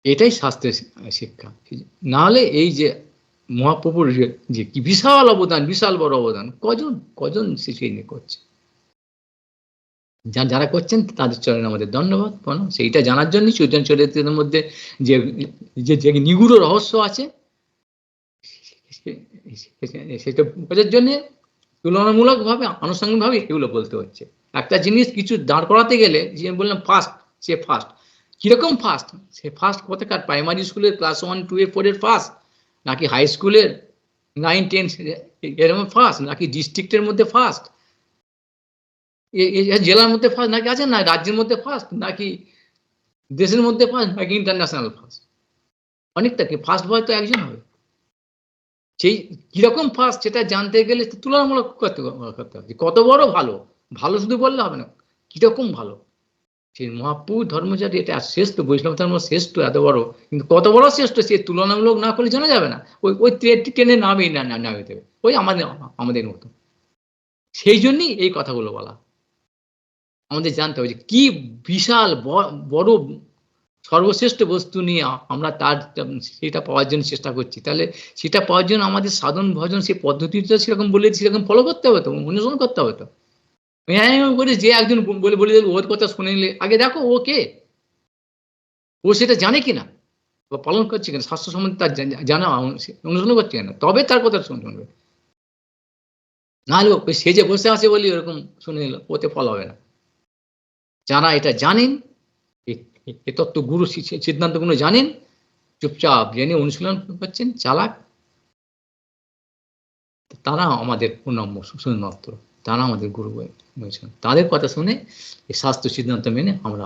Speaker 1: এটাই শাস্ত্রের শিক্ষা। নাহলে এই যে মহাপ্রভুর যে কি বিশাল অবদান, বিশাল বড় অবদান, কজন শিশু নিয়ে করছে, যারা করছেন তাদের চরণে আমাদের ধন্যবাদ প্রণাম। সেইটা জানার জন্যই চৈতন্য চরিত্রের মধ্যে যে যে নিগুড় রহস্য আছে, সেটা বোঝার জন্য তুলনামূলক ভাবে, আনুষঙ্গিক ভাবে এগুলো বলতে হচ্ছে। একটা জিনিস কিছু দাঁড় করাতে গেলে, যে বললাম ফার্স্ট, সে ফার্স্ট কিরকম ফার্স্ট, সে ফার্স্ট কোথাকার, প্রাইমারি স্কুলের ক্লাস 1, 2, 4 ফার্স্ট, নাকি হাই স্কুলের 9, 10 এরকম ফার্স্ট, নাকি ডিস্ট্রিক্টের মধ্যে ফার্স্ট, জেলার মধ্যে ফার্স্ট নাকি আছে, না রাজ্যের মধ্যে ফার্স্ট, নাকি দেশের মধ্যে ফার্স্ট, নাকি ইন্টারন্যাশনাল ফার্স্ট, অনেকটা কি ফার্স্ট বয় তো একজন হবে। সেই কিরকম ফার্স্ট সেটা জানতে গেলে তুলনামূলক করতে হবে, কত বড় ভালো, ভালো শুধু বললে হবে না, কিরকম ভালো। সেই মহাপ্রভু ধর্মচারী এটা শ্রেষ্ঠ, বৈষ্ণব ধর্ম শ্রেষ্ঠ, এত বড়, কিন্তু কত বড় শ্রেষ্ঠ সে তুলনামূলক না করলে জানা যাবে না। ওই ট্রেনে নামিয়ে নামিয়ে দেবে, ওই আমাদের মতো। সেই জন্যই এই কথাগুলো বলা, আমাদের জানতে হবে যে কি বিশাল বড় সর্বশ্রেষ্ঠ বস্তু নিয়ে আমরা সেটা পাওয়ার জন্য চেষ্টা করছি। তাহলে সেটা পাওয়ার জন্য আমাদের সাধন ভজন সেই পদ্ধতিটা সেরকম বলে সেরকম ফলো করতে হবে তো, অনুসরণ করতে হবে তো। বলি যে একজন বলে দিল, ওর কথা শুনে নিলে আগে দেখো ও কে, ও সেটা জানে কিনা বা পালন করছে কিনা, স্বাস্থ্য সম্বন্ধে তার জানা, অনুসরণ করছে কিনা, তবে তার কথা শুনবে। নাহলে ওই সে যে বসে আছে বলি ওরকম শুনে নিল, ওতে ফল হবে না। যারা এটা জানেন, এ তত্ত্ব গুরু সিদ্ধান্তগুলো জানেন, চুপচাপ জেনে অনুশীলন করছেন, চালাক, তারা আমাদের পূর্ণাম্য শুধুমাত্র, তারা আমাদের গুরু বলছেন। তাদের কথা শুনে এই শাস্ত্র সিদ্ধান্ত মেনে আমরা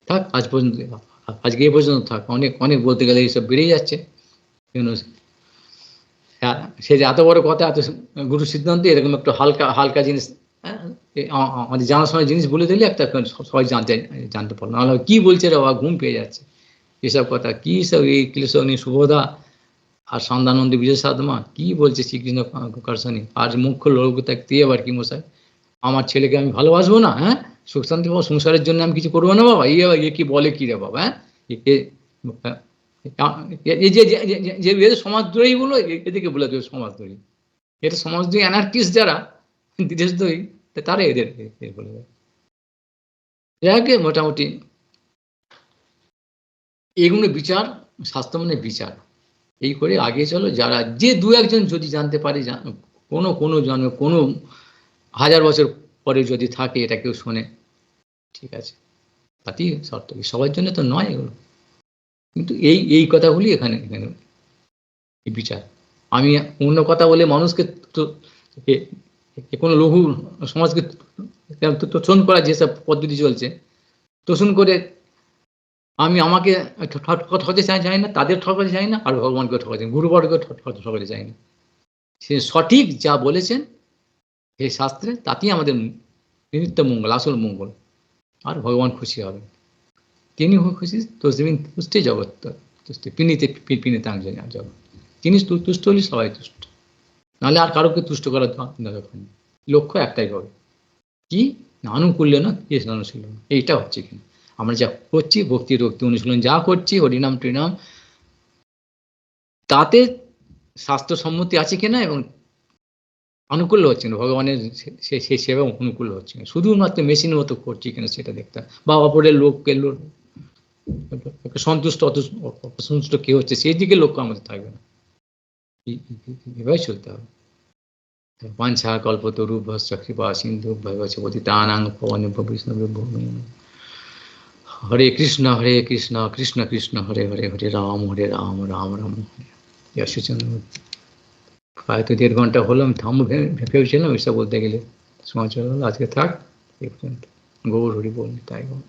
Speaker 1: থাক। আজ পর্যন্ত, আজকে এ পর্যন্ত থাক। অনেক অনেক বলতে গেলে এইসব বেড়ে যাচ্ছে, সে যে এত বড় কথা, এত গুরু সিদ্ধান্ত, এরকম একটু হালকা হালকা জিনিস, আমাদের জানাশোনা জিনিস বলে দিলে একটা সবাই জানতে পারলো, নাহলে কি বলছে রে বাবা, ঘুম পেয়ে যাচ্ছে এসব কথা, কি সব এই ক্লেশনী সুবোধা আর সন্ধ্যানন্দী বিজয় সাধমা কি বলছে শ্রীকৃষ্ণ কার্শনী, আর মুখ্য লোক থাকতে আবার কি মশাই, আমার ছেলেকে আমি ভালোবাসবো না, হ্যাঁ সুখ শান্তি পাবো, সংসারের জন্য আমি কিছু করবো না বাবা, এ কি বলে কি রে বাবা, হ্যাঁ এই যে সমাজদ্রোহী গুলো, এদিকে বলে দেবে সমাজদ্রোহী, এটা সমাজদ্রোহী অ্যানার্কিস্ট যারা দেশদ্রোহী, তারা এদের বলে দেবে। যাকে মোটামুটি এগুলো বিচার, স্বাস্থ্য মানে বিচার, এই করে আগে চলো। যারা যে দু একজন যদি জানতে পারে, কোনো জন্মে, কোনো 1000 বছর পরে যদি থাকে, এটা কেউ শোনে, ঠিক আছে, তাতেই শর্ত, সবার জন্য তো নয় এগুলো, কিন্তু এই কথাগুলি এখানে বিচার। আমি অন্য কথা বলে মানুষকে তো কোনো লঘু সমাজকে তোষণ করা যেসব পদ্ধতি চলছে, তোষণ করে আমি আমাকে ঠকাতে চাই না, তাদের ঠকাতে চাই না, আর ভগবানকে ঠকাতে, গুরুবর্গকে ঠকাতে চাই না। সে সঠিক যা বলেছেন এই শাস্ত্রে, তাতেই আমাদের নিমিত্ত মঙ্গল, আসল মঙ্গল। আর ভগবান খুশি হবে, তিনি খুশি, তসমিন তুষ্টে জগৎ তুষ্ট, পিনিতে পিনিতাং জগৎ। তিনি তুষ্ট হলে সবাই তুষ্ট, নাহলে আর কারোকে তুষ্ট করার দরকার নেই। লক্ষ্য একটাই হবে, কি না আনুকূল্য না কৃষ্ণ অনুশীলন। এইটা হচ্ছে কিনা আমরা যা করছি, ভক্তি রক্তি অনুশীলন যা করছি, হরিনাম টরিনাম, তাতে শাস্ত্র সম্মতি আছে কিনা এবং অনুকূল হচ্ছে না, ভগবানের সেই সেবা অনুকূল হচ্ছে না, শুধুমাত্র মেশিনের মতো করছি কিনা সেটা দেখতে, বা অপরের লোককে সন্তুষ্ট অসন্তুষ্ট কে হচ্ছে সেই দিকে লক্ষ্য আমাদের থাকবে না, এভাবে চলতে হবে। বাঞ্ছা কল্পতরুভ্যশ্চ কৃপা সিন্ধুভ্যেব পতিতানাং পাবনেভ্যো বৈষ্ণবেভ্যো নমো নমঃ। হরে কৃষ্ণ কৃষ্ণ কৃষ্ণ হরে হরে, হরে রাম রাম রাম হরে। যশোচন্দ্র প্রায় তো 1.5 ঘন্টা হলো, আমি থামবো ভেবেছিলাম এসব বলতে গেলে, সময় চলে গেল। আজকে থাক এই পর্যন্ত। গৌর হরি বল, তাই গৌর।